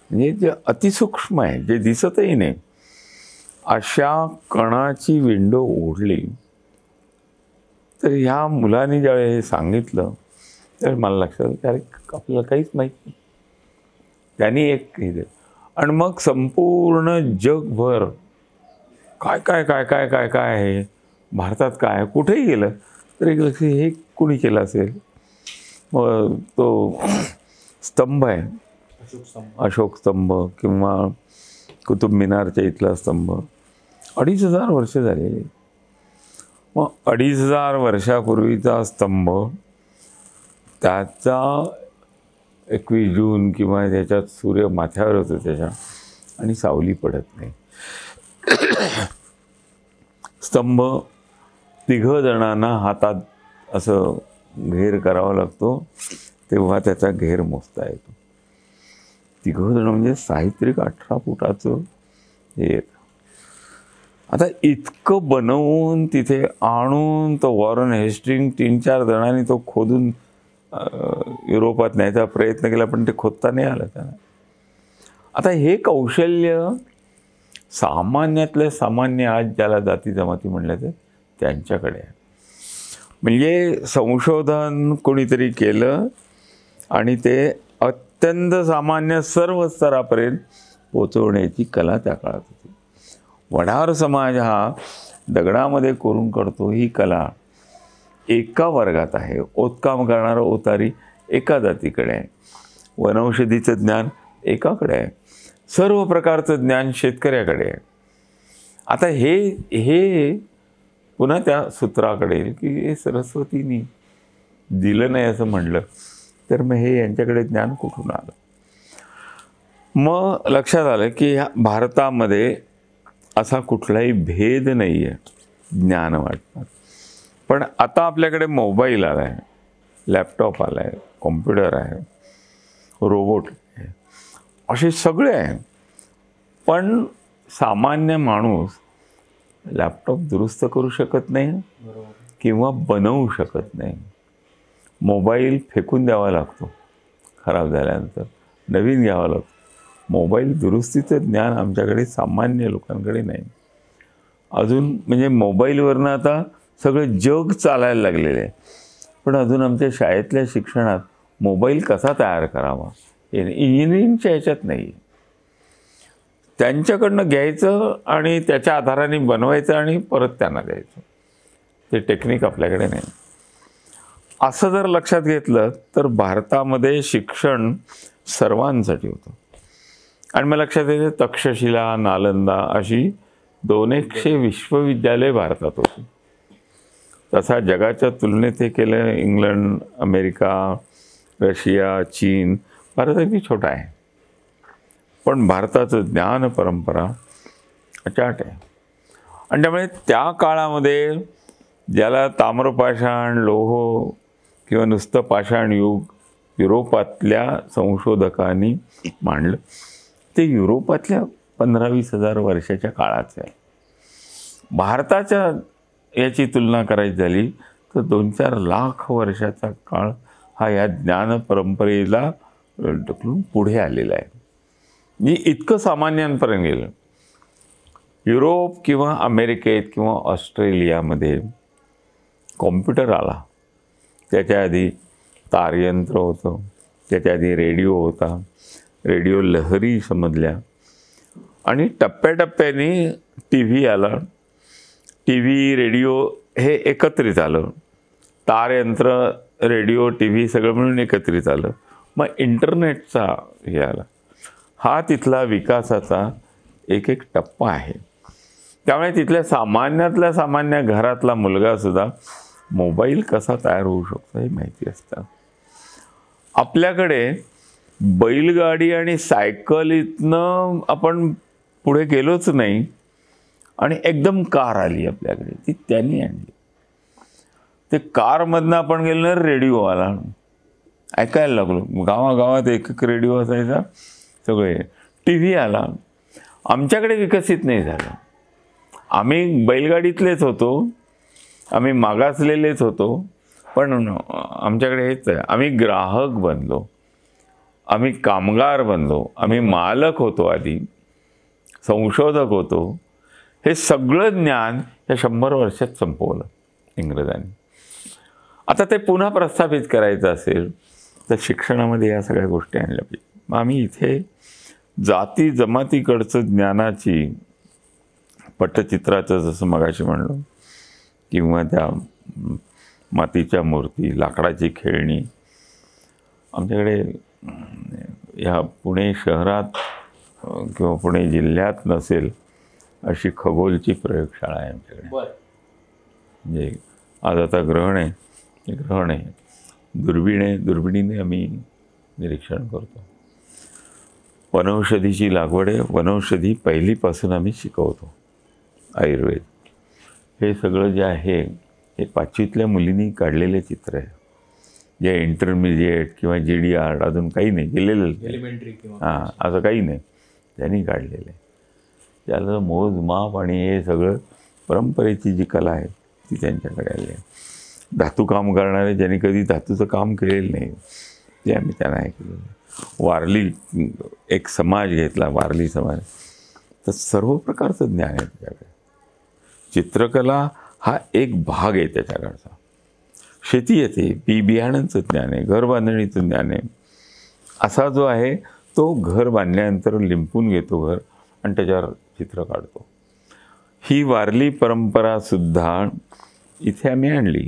म्हणजे जे अतिसूक्ष्म आहे, जे दिसतही नाही, अशा कणाची विंडो उघडली. तर ह्या मुलांनी ज्यावेळी हे सांगितलं तर मला लक्षात आलं की अरे आपल्याला काहीच माहीत नाही. त्यांनी एक हे दिलं आणि मग संपूर्ण जगभर काय काय काय काय काय काय आहे, भारतात काय, कुठेही गेलं तर एक लक्ष हे कुणी केलं असेल. मग तो स्तंभ आहे, अशोक स्तंभ किंवा कुतुब मिनारच्या इथला स्तंभ 2500 वर्ष झालेले. मग 2500 वर्षापूर्वीचा स्तंभ, त्याचा 21 जून किंवा त्याच्यात सूर्य माथ्यावर होतो त्याच्या आणि सावली पडत नाही. स्तंभ 3 जणांना हातात असं घेर करावा लागतो, तेव्हा त्याचा घेर मोजता येतो. 3 जण म्हणजे साहित्रिक 18 फुटाचं हे येतं. आता इतकं बनवून तिथे आणून तो वॉरन हेस्टिंग 3-4 जणांनी तो खोदून युरोपात न्यायचा प्रयत्न केला, पण ते खोदता नाही आलं त्यांना. आता हे कौशल्य सामान्यातले सामान्य आज ज्याला जाती जमाती म्हणलं तर त्यांच्याकडे आहे. म्हणजे संशोधन कोणीतरी केलं आणि ते अत्यंत सामान्य सर्व स्तरापर्यंत पोचवण्याची कला त्या काळात होती. वडार समाज हा दगडामध्ये कोरून करतो ही कला एका वर्गात आहे. ओतकाम करणारं ओतारी एका जातीकडे आहे, वनौषधीचं ज्ञान एकाकडे आहे, सर्व प्रकारचं ज्ञान शेतकऱ्याकडे आहे. आता हे पुन्हा त्या सूत्राकडे येईल की हे सरस्वतीनी दिलं नाही असं म्हणलं तर मग हे यांच्याकडे ज्ञान कुठून आलं. मग लक्षात आलं की ह्या भारतामध्ये असा कुठलाही भेद नाही आहे ज्ञान वाटतात. पण आता आपल्याकडे मोबाईल आला आहे, लॅपटॉप आला आहे, कॉम्प्युटर आहे, रोबोट आहे, असे सगळे आहे. पण सामान्य माणूस लॅपटॉप दुरुस्त करू शकत नाही बरोबर. किंवा बनवू शकत नाही. मोबाईल फेकून द्यावा लागतो खराब झाल्यानंतर, नवीन घ्यावा लागतो. मोबाईल दुरुस्तीचं ज्ञान आमच्याकडे सामान्य लोकांकडे नाही अजून. म्हणजे मोबाईलवरनं आता सगळं जग चालायला लागलेलं आहे, पण अजून आमच्या शाळेतल्या शिक्षणात मोबाईल कसा तयार करावा इंजिनिअरिंगच्या ह्याच्यात नाही. त्यांच्याकडनं घ्यायचं आणि त्याच्या आधाराने बनवायचं आणि परत त्यांना द्यायचं, ते टेक्निक आपल्याकडे नाही. असं जर लक्षात घेतलं तर भारतामध्ये शिक्षण सर्वांसाठी होतं. आणि मला लक्षात येतं तक्षशिला, नालंदा अशी 200 विश्वविद्यालय भारतात होती. तसा जगाच्या तुलनेत हे केलं इंग्लंड, अमेरिका, रशिया, चीन. भारत अगदी छोटा आहे, पण भारताचं ज्ञान परंपरा अचाट आहे. आणि त्यामुळे त्या काळामध्ये ज्याला ताम्रपाषाण, लोह किंवा नुसतं पाषाण युग युरोपातल्या संशोधकांनी मांडलं, ते युरोपातल्या 15-20 हजार वर्षाच्या काळाचं आहे. भारताच्या याची तुलना करायची झाली तर 2-4 लाख वर्षाचा काळ हा या ज्ञान परंपरेला ढकलून पुढे आलेला आहे. मी इतकं सामान्यांपर्यंत गेलं. युरोप किंवा अमेरिकेत किंवा ऑस्ट्रेलियामध्ये कॉम्प्युटर आला, त्याच्या आधी तारयंत्र होतं, त्याच्या आधी रेडिओ होता, रेडिओ लहरी समजल्या आणि टप्प्याटप्प्याने टी व्ही आला. टी व्ही, रेडिओ हे एकत्रित आलं. तारयंत्र, रेडिओ, टी व्ही सगळं मिळून एकत्रित आलं. मग इंटरनेटचा हे आला. हा तिथला विकासाचा एक एक टप्पा आहे. त्यामुळे तिथल्या सामान्यातल्या सामान्य घरातला मुलगासुद्धा मोबाईल कसा तयार होऊ शकतो हे माहिती असतं. आपल्याकडे बैलगाडी आणि सायकल इथनं आपण पुढे गेलोच नाही आणि एकदम कार आली आपल्याकडे, ती त्यांनी आणली. ते कारमधनं आपण गेलो ना, रेडिओ आला, ऐकायला लागलो. गावागावात एक एक रेडिओ असायचा. सगळे टी व्ही आला. आमच्याकडे विकसित नाही झालं. आम्ही बैलगाडीतलेच होतो, आम्ही मागासलेलेच होतो, पण आमच्याकडे हेच आहे. आम्ही ग्राहक बनलो, आम्ही कामगार बनलो, आम्ही मालक होतो, आधी संशोधक होतो. हे सगळं ज्ञान या 100 वर्षात संपवलं इंग्रजांनी. आता ते पुन्हा प्रस्थापित करायचं असेल तर शिक्षणामध्ये या सगळ्या गोष्टी आणल्या पाहिजे. मग आम्ही इथे जाती जमातीकडचं ज्ञानाची पट्टचित्राचं जसं मगाशी म्हणलो, किंवा त्या मातीच्या मूर्ती, लाकडाची खेळणी. आमच्याकडे ह्या पुणे शहरात किंवा पुणे जिल्ह्यात नसेल अशी खगोलची प्रयोगशाळा आहे आमच्याकडे. म्हणजे आज आता ग्रहण आहे, ग्रहण आहे, दुर्बिणीने आम्ही निरीक्षण करतो. वनौषधीची लागवड आहे, वनौषधी पहिलीपासून आम्ही शिकवतो. आयुर्वेद हे सगळं जे आहे हे 5वीतल्या मुलींनी काढलेले चित्र आहे. जे इंटरमिजिएट किंवा GD अजून काही नाही गेलेलं, एलिमेंटरी हां असं काही नाही, त्यांनी काढलेलं आहे. त्याला मोजमाप आणि हे सगळं परंपरेची जी कला आहे ती त्यांच्याकडे आली आहे. धातू काम करणारे ज्यांनी कधी धातूचं काम केलेलं नाही ते आम्ही त्यांना हे केलेलं आहे. वारली एक समाज घेतला, वारली समाज, तर सर्व प्रकारचं ज्ञान आहे त्याच्याकडे. चित्रकला हा एक भाग आहे त्याच्याकडचा. शेती येते, बियाणांचं ज्ञान आहे, घर बांधणीचं ज्ञान आहे. असा जो आहे तो घर बांधल्यानंतर लिंपून घेतो घर आणि त्याच्यावर चित्र काढतो. ही वारली परंपरासुद्धा इथे आम्ही आणली.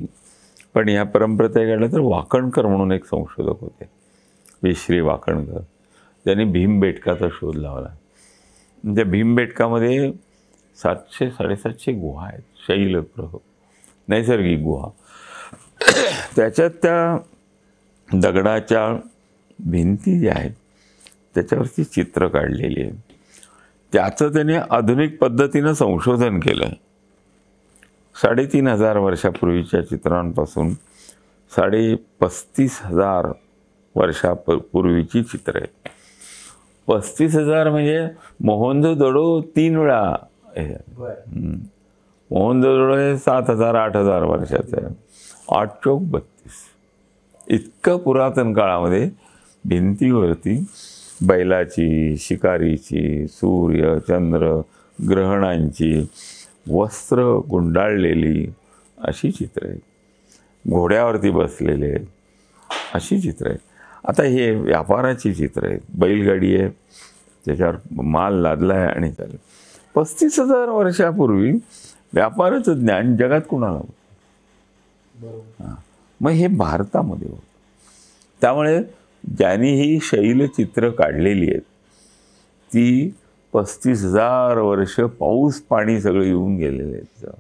पण या परंपरेत काढलं तर वाकणकर म्हणून एक संशोधक होते, विश्री वाकणकर. त्यांनी भीमबेटकाचा शोध लावला. त्या भीमबेटकामध्ये 700-750 गुहा आहेत, शैलप्रह नैसर्गिक गुहा. त्याच्यात त्या दगडाच्या भिंती ज्या आहेत त्याच्यावरती चित्र काढलेली आहेत. त्याचं त्याने आधुनिक पद्धतीनं संशोधन केलं. 3500 वर्षापूर्वीच्या चित्रांपासून 35,000 वर्षापूर्वीची चित्र आहेत. 35,000 म्हणजे मोहनजोदडो 3 वेळा. मोहनजोदडो हे 7,000-8,000 वर्षाचं आहे. 8×32 इतकं पुरातन काळामध्ये भिंतीवरती बैलाची, शिकारीची, सूर्य, चंद्र, ग्रहणांची, वस्त्र गुंडाळलेली अशी चित्र आहेत. घोड्यावरती बसलेले अशी चित्र आहेत. आता हे व्यापाराची चित्र आहेत. बैलगाडी आहे, त्याच्यावर माल लादला आहे आणि चालेल. 35,000 वर्षापूर्वी व्यापाराचं ज्ञान जगात कुणाला होतं? बरोबर. मग हे भारतामध्ये होतं. त्यामुळे ज्यांनी ही शैलचित्र काढलेली आहेत ती 35,000 वर्ष पाऊस पाणी सगळं येऊन गेलेलं आहे,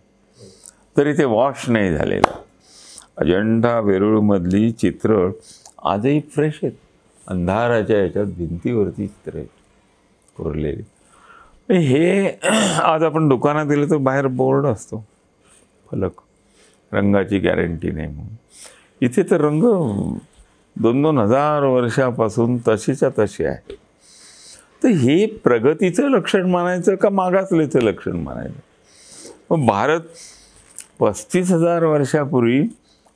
तरी ते वॉश नाही झालेलं. अजंठा वेरूळमधली चित्र आजही फ्रेश आहेत. अंधाराच्या याच्यात भिंतीवरती चित्र आहेत कोरलेली. हे आज आपण दुकानात गेलं तर बाहेर बोर्ड असतो, फलक, रंगाची गॅरंटी नाही म्हणून. इथे तर रंग 2,000 वर्षापासून तशीच्या तशी आहे. तर हे प्रगतीचं लक्षण मानायचं का मागासलेचं लक्षण मानायचं? मग भारत 35,000 वर्षापूर्वी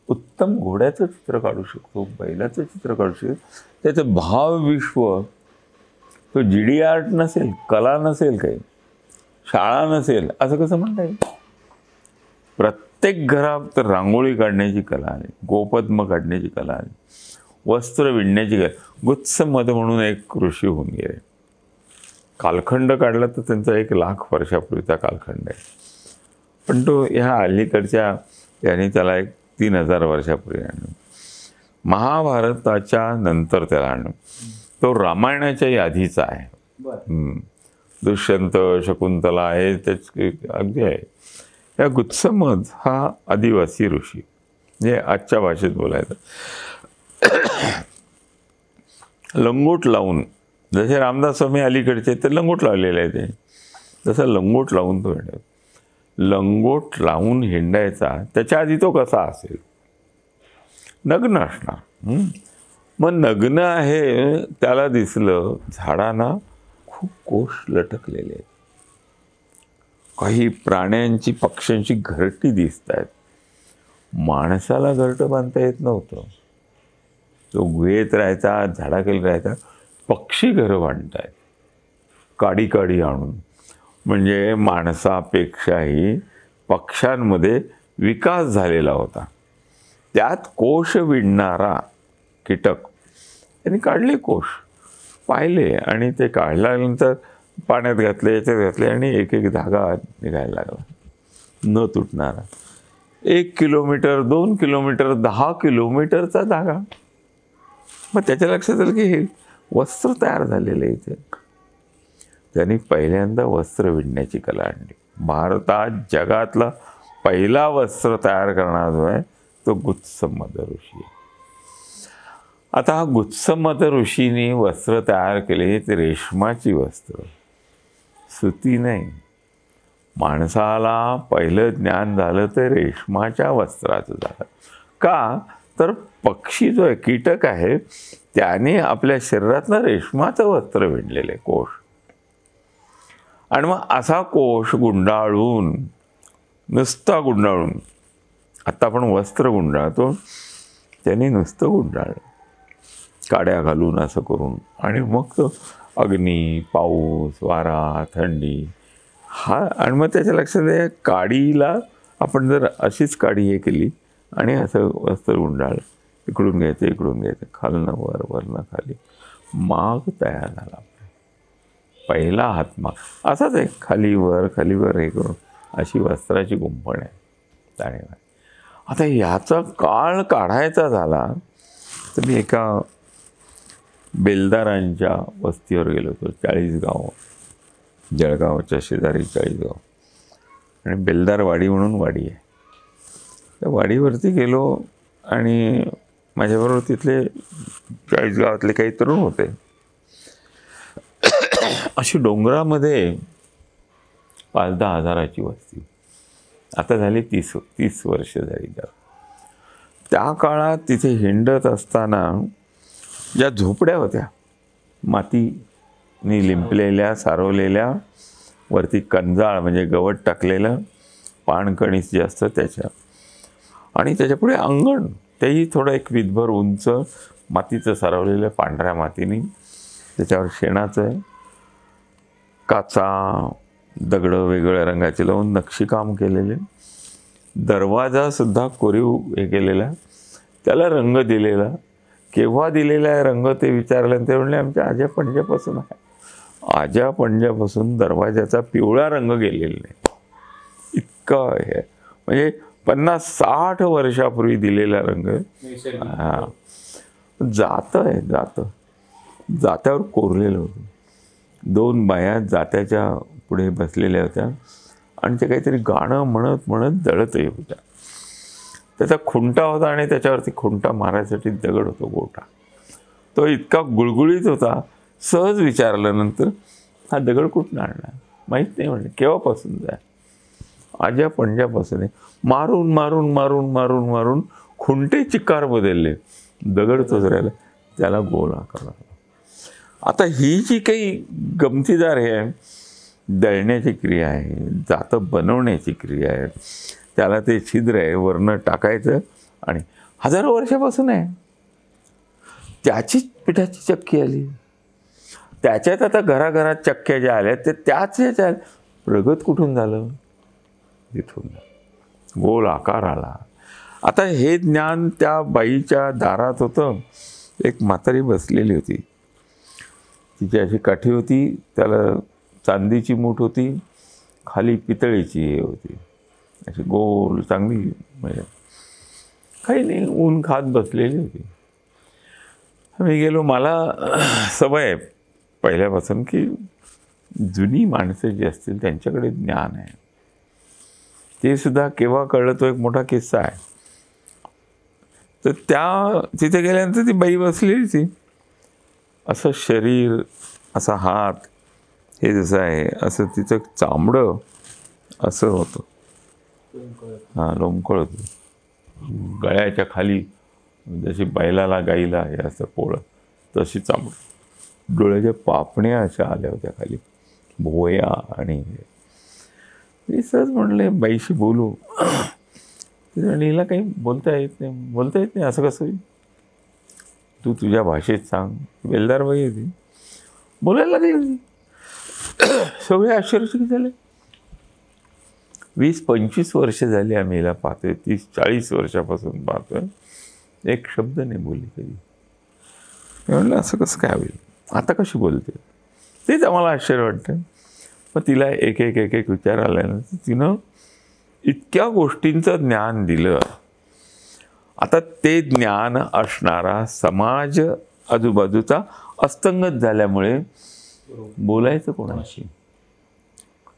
उत्तम घोड्याचं चित्र काढू शकतो, बैलाचं चित्र काढू शकतो. त्याचं भावविश्व तो GD आर्ट नसेल, कला नसेल, काही शाळा नसेल असं कसं म्हणता येईल? प्रत्येक घरात रांगोळी काढण्याची कला आली, गोपद्म काढण्याची कला आली, वस्त्र विणण्याची कला. गुत्समद म्हणून एक ऋषी होऊन गेले. कालखंड काढला तर त्यांचा 1,00,000 वर्षापूर्वीचा कालखंड आहे. पण तो ह्या अलीकडच्या याने त्याला 3,000 वर्षापूर्वी आणलं. महाभारताच्या नंतर त्याला आणलं. तो रामायणाच्याही आधीचा आहे. दुष्यंत, शकुंतला आहे त्याच अगदी आहे. या गुत्समद हा आदिवासी ऋषी, म्हणजे आजच्या भाषेत बोलायचं, लंगोट लावून, जसे रामदास स्वामी अलीकडचे तर लंगोट लावलेले आहे ते, तसं लंगोट लावून तो हिंडायचा. लंगोट लावून हिंडायचा. त्याच्या आधी तो कसा असेल? नग्न असणार. मग नग्न आहे त्याला दिसलं झाडांना खूप कोश लटकलेले आहेत, काही प्राण्यांची पक्ष्यांची घरटी दिसत आहेत. माणसाला घरटं बांधता येत नव्हतं. तो गुहेत राहायचा, झाडाखाली राहायचा. पक्षी घरं बांधतायत काडी काडी आणून. म्हणजे माणसापेक्षाही पक्ष्यांमध्ये विकास झालेला होता. त्यात कोश विणणारा कीटक त्यांनी काढले कोश, पाहिले आणि ते काढल्यानंतर पाण्यात घातले, याच्यात घातले आणि एक एक धागा निघायला लागला, न तुटणारा. 1 किलोमीटर, 2 किलोमीटर, 10 किलोमीटरचा धागा. मग त्याच्या लक्षात आलं की हे वस्त्र तयार झालेलं आहे. इथे त्यांनी पहिल्यांदा वस्त्र विणण्याची कला आणली. भारतात जगातला पहिला वस्त्र तयार करणारा जो आहे तो गुत्समद ऋषी आहे. आता हा गुत्समद ऋषीने वस्त्र तयार केले ते रेशमाची वस्त्र, सुती नाही. माणसाला पहिलं ज्ञान झालं ते रेशमाच्या वस्त्राचं झालं. का तर पक्षी जो आहे, कीटक आहे, त्याने आपल्या शरीरातलं रेशमाचं वस्त्र विणलेलं आहे, कोश. आणि मग असा कोश गुंडाळून, नुसता गुंडाळून, आत्ता आपण वस्त्र गुंडाळतो, त्यांनी नुसतं गुंडाळलं काड्या घालून असं करून. आणि मग तो अग्नी, पाऊस, वारा, थंडी हा. आणि मग त्याच्या लक्षात आहे काडीला आपण जर अशीच काडी हे केली आणि असं वस्त्र गुंडाळलं, इकडून घ्यायचं इकडून घ्यायचं, खालनं वर वरनं खाली, माग तयार झाला. पहिला हातमाग असाच आहे, खाली वर हे करून अशी वस्त्राची गुंफण आहे ताणेवर. आता याचा काळ काढायचा झाला तर मी एका बेलदारांच्या वस्तीवर गेलो होतो. 40 गाव, जळगावच्या शेजारी 40 गाव, आणि बेलदारवाडी म्हणून वाडी आहे. त्या वाडीवरती गेलो आणि माझ्याबरोबर तिथले 40 गावातले काही तरुण होते. अशी डोंगरामध्ये 5-10 हजाराची वस्ती. आता झाली 30 वर्ष झाली. त्या काळात तिथे हिंडत असताना ज्या झोपड्या होत्या मातीने लिंपलेल्या, सारवलेल्या, वरती कंजाळ म्हणजे गवत टाकलेलं, पाणकणीस जे असतं त्याच्या, आणि त्याच्यापुढे अंगण, तेही थोडं एक विधभर उंच मातीचं सारवलेलं पांढऱ्या मातीने, त्याच्यावर शेणाचं आहे, काचा दगडं वेगवेगळ्या रंगाचे लावून नक्षीकाम केलेले, दरवाजा सुद्धा कोरीव हे केलेला, त्याला रंग दिलेला. केव्हा दिलेला आहे रंग ते विचारल्यानंतर ते म्हणले आमच्या आज्या पणज्यापासून आहे. आज्या पणज्यापासून दरवाजाचा पिवळा रंग गेलेला नाही, इतका हे म्हणजे 50-60 वर्षापूर्वी दिलेला रंग. हां, जातं आहे, जात्यावर कोरलेलं होतं. 2 बाया जात्याच्या पुढे बसलेल्या होत्या आणि ते काहीतरी गाणं म्हणत म्हणत दळतही होत्या. त्याचा खुंटा होता आणि त्याच्यावरती खुंटा मारायसाठी दगड होतो गोटा. तो इतका गुळगुळीत होता, सहज विचारल्यानंतर हा दगड कुठून आणला माहीत नाही म्हणले. केव्हापासून जाय? आज्या पणज्यापासून आहे. मारून मारून मारून मारून मारून खुंटे चिकार बदलले, दगड तोच राहिला, त्याला गोल आकार लागला. आता ही जी काही गमतीदार हे आहे, दळण्याची क्रिया आहे, जातं बनवण्याची क्रिया आहे, त्याला ते छिद्र आहे वरनं टाकायचं आणि हजारो वर्षापासून आहे. त्याचीच पिठाची चक्की आली, त्याच्यात आता घराघरात चक्क्या ज्या आल्या ते त्याच याच्या प्रगत कुठून झालं? तिथून गोल आकार आला. आता हे ज्ञान त्या बाईच्या दारात होतं. एक म्हातारी बसलेली होती, तिची अशी काठी होती, त्याला चांदीची मूठ होती, खाली पितळीची हे होती, अशी गोल चांगली, म्हणजे काही नाही, ऊन खात बसलेली होती. मी गेलो. मला सवय आहे पहिल्यापासून की जुनी माणसं जी असतील त्यांच्याकडे ज्ञान आहे. ते सुद्धा केव्हा कळलं तो एक मोठा किस्सा आहे. तर त्या तिथे गेल्यानंतर ती बाई बसलेली ती, असं शरीर, असा हात, हे जसं आहे असं तिचं चामडं असं होतं, हां लोंबकळ होतं, गळ्याच्या खाली जशी बैलाला गाईला हे असं पोळं तशी चामडं, डोळ्याच्या पापण्या अशा आल्या होत्या खाली, भोया. आणि मी सहज म्हणले बाईशी बोलू, आणि हिला काही बोलता येत नाही. असं कसं होईल? तू तुझ्या भाषेत सांग. बेलदार बाई होती, बोलायला लागली. सगळे आश्चर्यचकित झाले. 20-25 वर्ष झाली आम्ही हिला पाहतोय, 30-40 वर्षापासून पाहतोय, एक शब्द नाही बोलली कधी. मी म्हणलं असं कसं काय होईल, आता कशी बोलते? तेच आम्हाला आश्चर्य वाटतं. मग तिला एक एक विचार आल्यानंतर तिनं इतक्या गोष्टींचं ज्ञान दिलं. आता ते ज्ञान असणारा समाज आजूबाजूचा अस्तंगत झाल्यामुळे बोलायचं कोणाशी?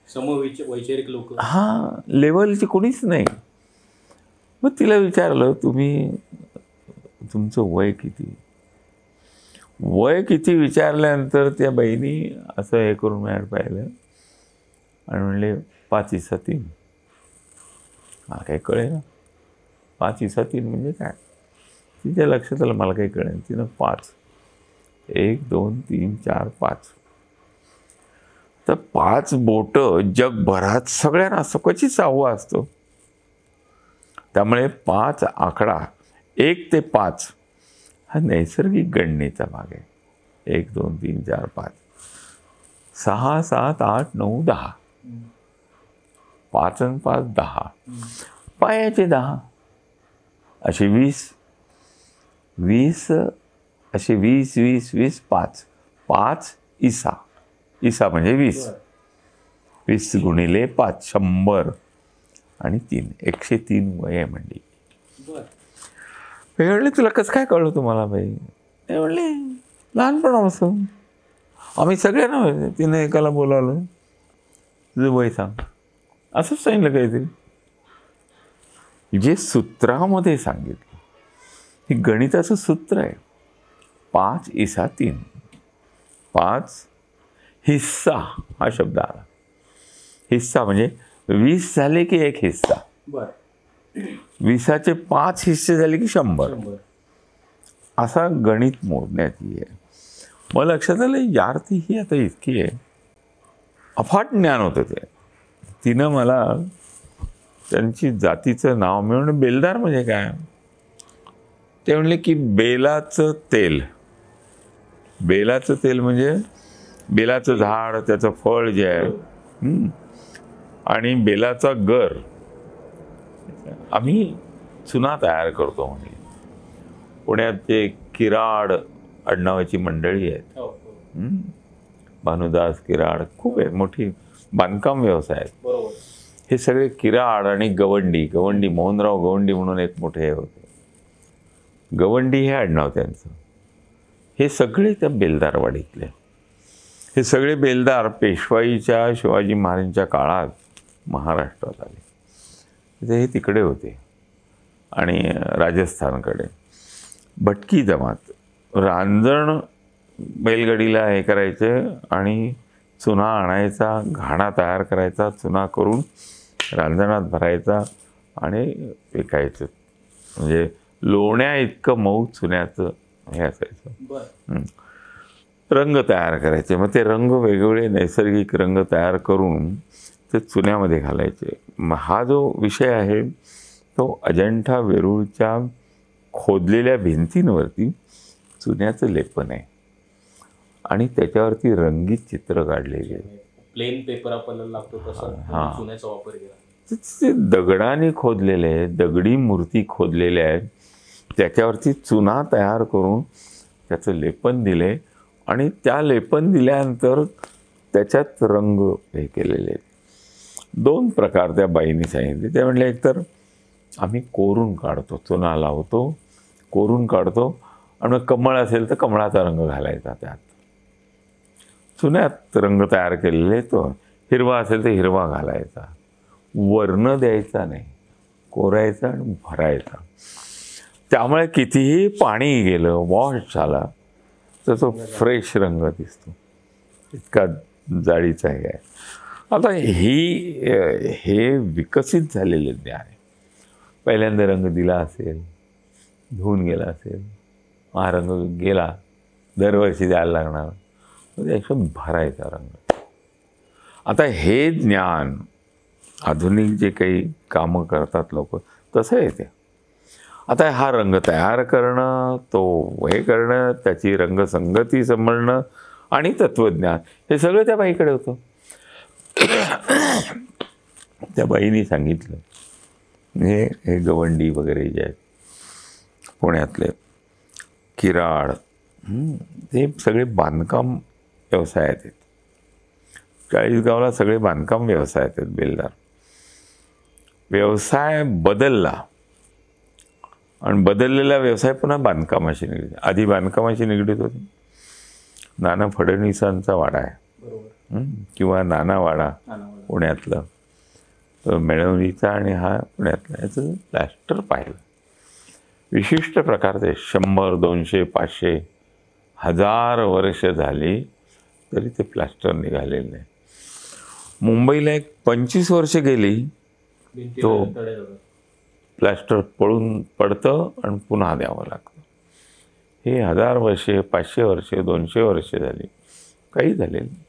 समवैचारिक लोक, हां, लेवलची कोणीच नाही. मग तिला विचारलं, तुमचं वय किती? वय किती विचारल्यानंतर त्या बाईनी असं हे करून मॅड पाहिलं आणि म्हणले 5-3. मला काही कळेल ना, 5-3 म्हणजे काय? तिच्या लक्षात आलं, मला काही कळेल. तिनं 5, 1, 2, 3, 4, 5. तर 5 बोटं जगभरात सगळ्यांना असं क्वचित 6वा असतो. त्यामुळे 5 आकडा 1 ते 5 हा नैसर्गिक गणनेचा भाग आहे. 1, 2, 3, 4, 5, 6, 7, 8, 9, 10. 5 आणि 5 10. पायाचे 10 असे 20 असे 20 5. 5 इसा म्हणजे 20. 20 गुणिले 5 100 आणि 3 103 वय आहे म्हणजे. मी म्हणले तुला कसं काय कळलं तुम्हाला बाई? ते म्हणले लहानपणापासून आम्ही सगळ्यांना, तिने एकाला बोलावलं, तुझं वय सांग, असंच सांगितलं काहीतरी. जे सूत्रामध्ये सांगितलं, हे गणिताचं सूत्र आहे. 5:3. 5 हिस्सा हा शब्द आला. हिस्सा म्हणजे 20 झाले की 1 हिस्सा. 20चे 5 हिस्से झाले की 100. असा गणित मोजण्याची आहे. मला लक्षात आलं यार्थी ही आता इतकी आहे. अफाट ज्ञान होतं ते. तिनं मला त्यांची जातीचं नाव मी म्हणलं बेलदार म्हणजे काय. ते म्हणले की बेलाचं तेल. बेलाचं तेल म्हणजे बेलाचं झाड, त्याचं फळ जे आहे, आणि बेलाचा गर आम्ही चुना तयार करतो. म्हणजे पुण्यात जे किराड आडनावाची मंडळी आहेत, भानुदास किराड, खूप आहे, मोठी बांधकाम व्यवसाय आहेत. बरोबर. हे सगळे किराड आणि गवंडी मोहनराव गवंडी म्हणून एक मोठे होते, गवंडी हे आडनाव त्यांचं. हे सगळे त्या बेलदारवाडीतले. हे सगळे बेलदार पेशवाईच्या शिवाजी महाराजांच्या काळात महाराष्ट्रात आले. हे तिकडे होते आणि राजस्थानकडे. भटकी जमात रांजण बैलगाडीला हे करायचे आणि चुना आणायचा, घाणा तयार करायचा, चुना करून रांजणात भरायचा आणि विकायचं. म्हणजे लोण्या इतकं मऊ चुन्याचं हे असायचं. रंग तयार करायचे. मग ते रंग वेगवेगळे नैसर्गिक रंग तयार करून ते चुन्यामध्ये घालायचे. हा जो विषय आहे तो अजंठा वेरूळच्या खोदलेल्या भिंतींवरती चुन्याचं लेपन आहे आणि त्याच्यावरती रंगीत चित्र काढलेली आहे. प्लेन पेपर आपल्याला लागतो तसं चुन्याचा वापर केला. ते दगडाने खोदलेले आहे, दगडी मूर्ती खोदलेल्या आहेत, त्याच्यावरती चुना तयार करून त्याचं लेपन दिले आणि त्या लेपन दिल्यानंतर त्याच्यात रंग हे केलेले आहेत. 2 प्रकार त्या बाईंनी सांगितले. ते म्हणले एकतर आम्ही कोरून काढतो, चुना लावतो, कोरून काढतो आणि मग कमळ असेल तर कमळाचा रंग घालायचा त्यात. चुन्यात रंग तयार केलेले, तो हिरवा असेल तर हिरवा घालायचा, वर्ण द्यायचा नाही, कोरायचा आणि भरायचा. त्यामुळे कितीही पाणी गेलं, वॉश झाला तर तो फ्रेश रंग दिसतो, इतका जाळीचा हे आहे. आता हे विकसित झालेले ज्ञान आहे. पहिल्यांदा रंग दिला असेल, धुवून गेला असेल, हा रंग गेला, दरवर्षी द्यायला लागणार, त्यापेक्षा भरायचा रंग. आता हे ज्ञान आधुनिक जे काही कामं करतात लोक तसं येते. आता हा रंग तयार करणं, तो हे करणं, त्याची रंगसंगती समजणं आणि तत्त्वज्ञान हे सगळं त्या बाईकडे होतं. त्या बाईंनी सांगितलं हे गवंडी वगैरे जे आहेत पुण्यातले, किराड, ते सगळे बांधकाम व्यवसायात आहेत. चाळीसगावला सगळे बांधकाम व्यवसायात आहेत बेलदार. व्यवसाय बदलला आणि बदललेला व्यवसाय पुन्हा बांधकामाशी निगडीत. आधी बांधकामाशी निगडीत होती. नाना फडणवीसांचा वाडा आहे किंवा नानावाडा पुण्यातलं, मेळवणीचा आणि हा पुण्यातला, याचं प्लॅस्टर पाहिलं. विशिष्ट प्रकारचे 100, 200, 500, 1000 वर्ष झाली तरी ते प्लॅस्टर निघालेलं नाही. मुंबईला एक 25 वर्ष गेली तो प्लॅस्टर पडतं आणि पुन्हा द्यावं लागतं. हे 1000 वर्षे, 500 वर्षे, 200 वर्षे झाली, काही झालेलं नाही.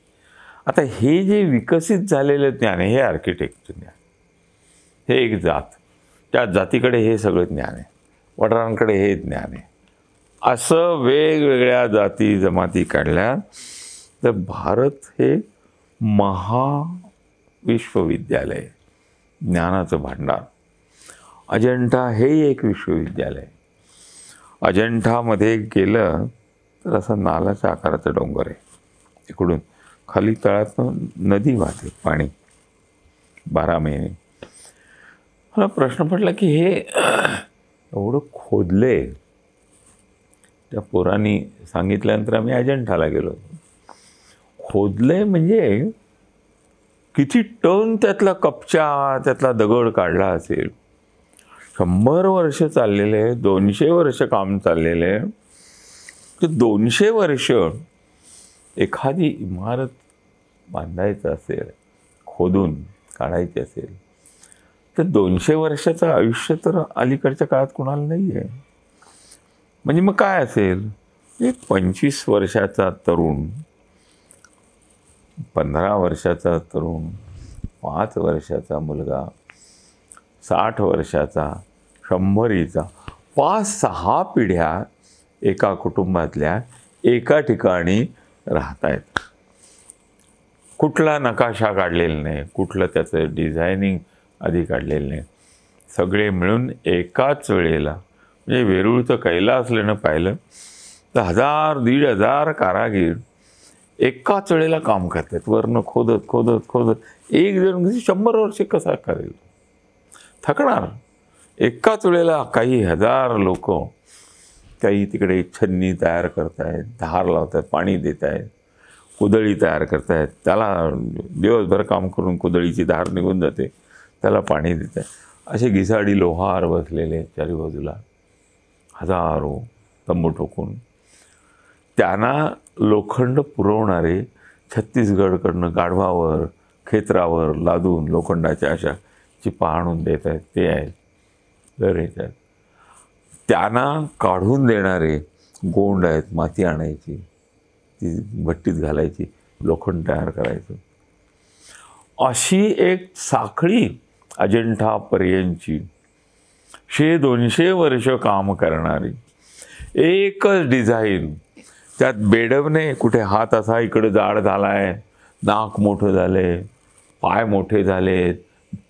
आता हे जे विकसित झालेलं ज्ञान आहे हे आर्किटेक्टचं ज्ञान. हे एक जात, त्या जातीकडे हे सगळं ज्ञान आहे, वडरांकडे हे ज्ञान आहे. असं वेगवेगळ्या जाती जमाती काढल्या तर भारत हे महाविश्वविद्यालय, ज्ञानाचं भांडार. अजंठा हे एक विश्वविद्यालय. अजंठामध्ये गेलं तर असं नालाच्या आकाराचं डोंगर आहे. इकडून खाली तळातून नदी वाहते, पाणी 12 महिने. मला प्रश्न पडला की हे एवढं खोदले. त्या पोरांनी सांगितल्यानंतर आम्ही अजंठाला गेलो. खोदले म्हणजे किती टन त्यातला कपचा, त्यातला दगड काढला असेल. 100 वर्ष चाललेले, 200 वर्ष काम चाललेले. तर 200 वर्ष एखादी इमारत बांधायचं असेल, खोदून काढायची असेल तर 200 वर्षाचं आयुष्य तर अलीकडच्या काळात कुणाला नाही आहे. म्हणजे मग काय असेल, एक 25 वर्षाचा तरुण, 15 वर्षाचा तरुण, 5 वर्षाचा मुलगा 60 वर्षाचा, 100चा, 5-6 पिढ्या एका कुटुंबातल्या एका ठिकाणी राहत आहेत. कुठला नकाशा काढलेला नाही, कुठलं त्याचं डिझायनिंग आधी काढलेलं नाही. सगळे मिळून एकाच वेळेला, म्हणजे वेरूळचं कैलासलेनं पाहिलं तर 1000-1500 कारागीर एकाच वेळेला काम करतात. वरनं खोदत खोदत खोदत एक जण 100 वर्षे कसा करेल, थकणार. एकाच वेळेला काही 1000 लोक, काही तिकडे छन्नी तयार करतायत, धार लावतात, पाणी देत आहेत, कुदळी तयार करतायत, त्याला दिवसभर काम करून कुदळीची धार निघून जाते, त्याला पाणी देत आहे. असे घिसाडी लोहार बसलेले चारी बाजूला, हजारो तंबू ठोकून. त्यांना लोखंड पुरवणारे छत्तीसगडकडनं गाढवावर, खेत्रावर लादून लोखंडाच्या अशा चिपा आणून देत आहेत, ते आहेत दर ह्याच्यात. त्यांना काढून देणारे गोंड आहेत, माती आणायची, ती भट्टीत घालायची, लोखंड तयार करायचं. अशी एक साखळी अजिंठापर्यंतची 100-200 वर्ष काम करणारी एकच डिझाईन. त्यात बेडवणे, कुठे हात असा इकडे जाड झाला आहे, नाक मोठं झाले, पाय मोठे झालेत,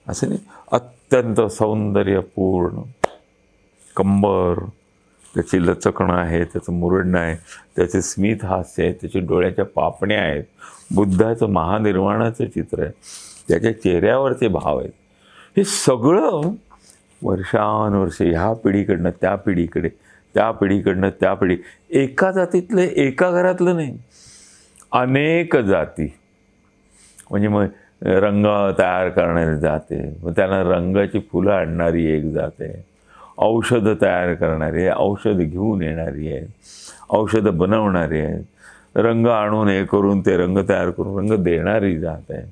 असं नाही. अत्यंत सौंदर्यपूर्ण कंबर, त्याची लचकणं आहे, त्याचं मुरडणं आहे, त्याचे स्मित हास्य आहे, त्याच्या डोळ्याच्या पापण्या आहेत, बुद्धाचं महानिर्वाणाचं चित्र आहे, त्याच्या चेहऱ्यावरचे भाव आहेत. हे सगळं वर्षानुवर्षे ह्या पिढीकडनं त्या पिढीकडे, त्या पिढीकडनं त्या पिढी, एका जातीतलं, एका घरातलं नाही, अनेक जाती. म्हणजे मग रंग तयार करणारी जाते, मग त्यांना रंगाची फुलं आणणारी एक जात आहे, औषधं तयार करणारी आहे, औषध घेऊन येणारी आहे, औषधं बनवणारी आहे, रंग आणून हे करून ते रंग तयार करून रंग देणारी जात आहे.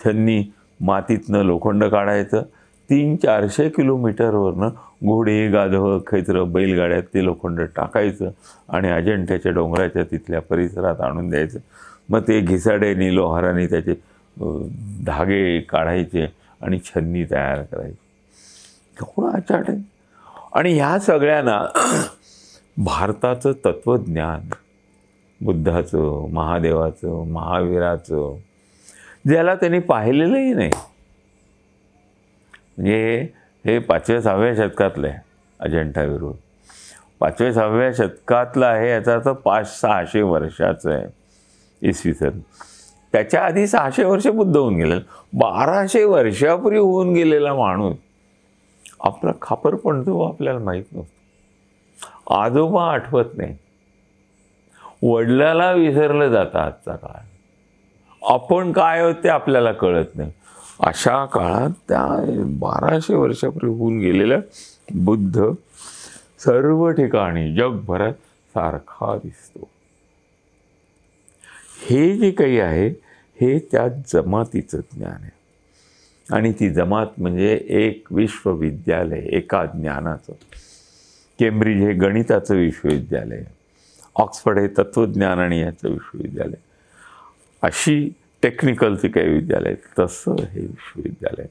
त्यांनी मातीतनं लोखंड काढायचं, 300-400 किलोमीटरवरनं घोडे, गाधवं, खेचरं, बैलगाड्यात ते लोखंड टाकायचं आणि अजिंठ्याच्या डोंगराच्या तिथल्या परिसरात आणून द्यायचं. मग ते घिसाड्यानी, लोहारांनी त्याचे धागे काढायचे आणि छन्नी तयार करायची. केवढं आचाट आहे. आणि ह्या सगळ्यांना भारताचं तत्त्वज्ञान, बुद्धाचं, महादेवाचं, महावीराचं, ज्याला त्यांनी पाहिलेलंही नाही. म्हणजे हे 5व्या-6व्या शतकातलं आहे अजिंठा वेरूळ. 5व्या-6व्या शतकातलं आहे, याचा अर्थ 500-600 वर्षाचं आहे इसवी सन. त्याच्या आधी 600 वर्ष बुद्ध होऊन गेलेला, 1200 वर्षापूर्वी होऊन गेलेला माणूस. आपला खापर पण जो आपल्याला माहीत नसतो, आजोबा आठवत नाही, वडिलाला विसरलं जातं आजचा काळ. आपण काय होत ते आपल्याला कळत नाही. अशा काळात त्या 1200 वर्षापूर्वी होऊन गेलेला बुद्ध सर्व ठिकाणी जगभरात सारखा दिसतो. हे जे काही आहे हे त्या जमातीचं ज्ञान आहे. आणि ती जमात म्हणजे एक विश्वविद्यालय, एका ज्ञानाचं. केम्ब्रिज हे गणिताचं विश्वविद्यालय, ऑक्सफर्ड हे तत्त्वज्ञान आणि याचं विश्वविद्यालय. अशी टेक्निकलची काही विद्यालय, तसं हे विश्वविद्यालय.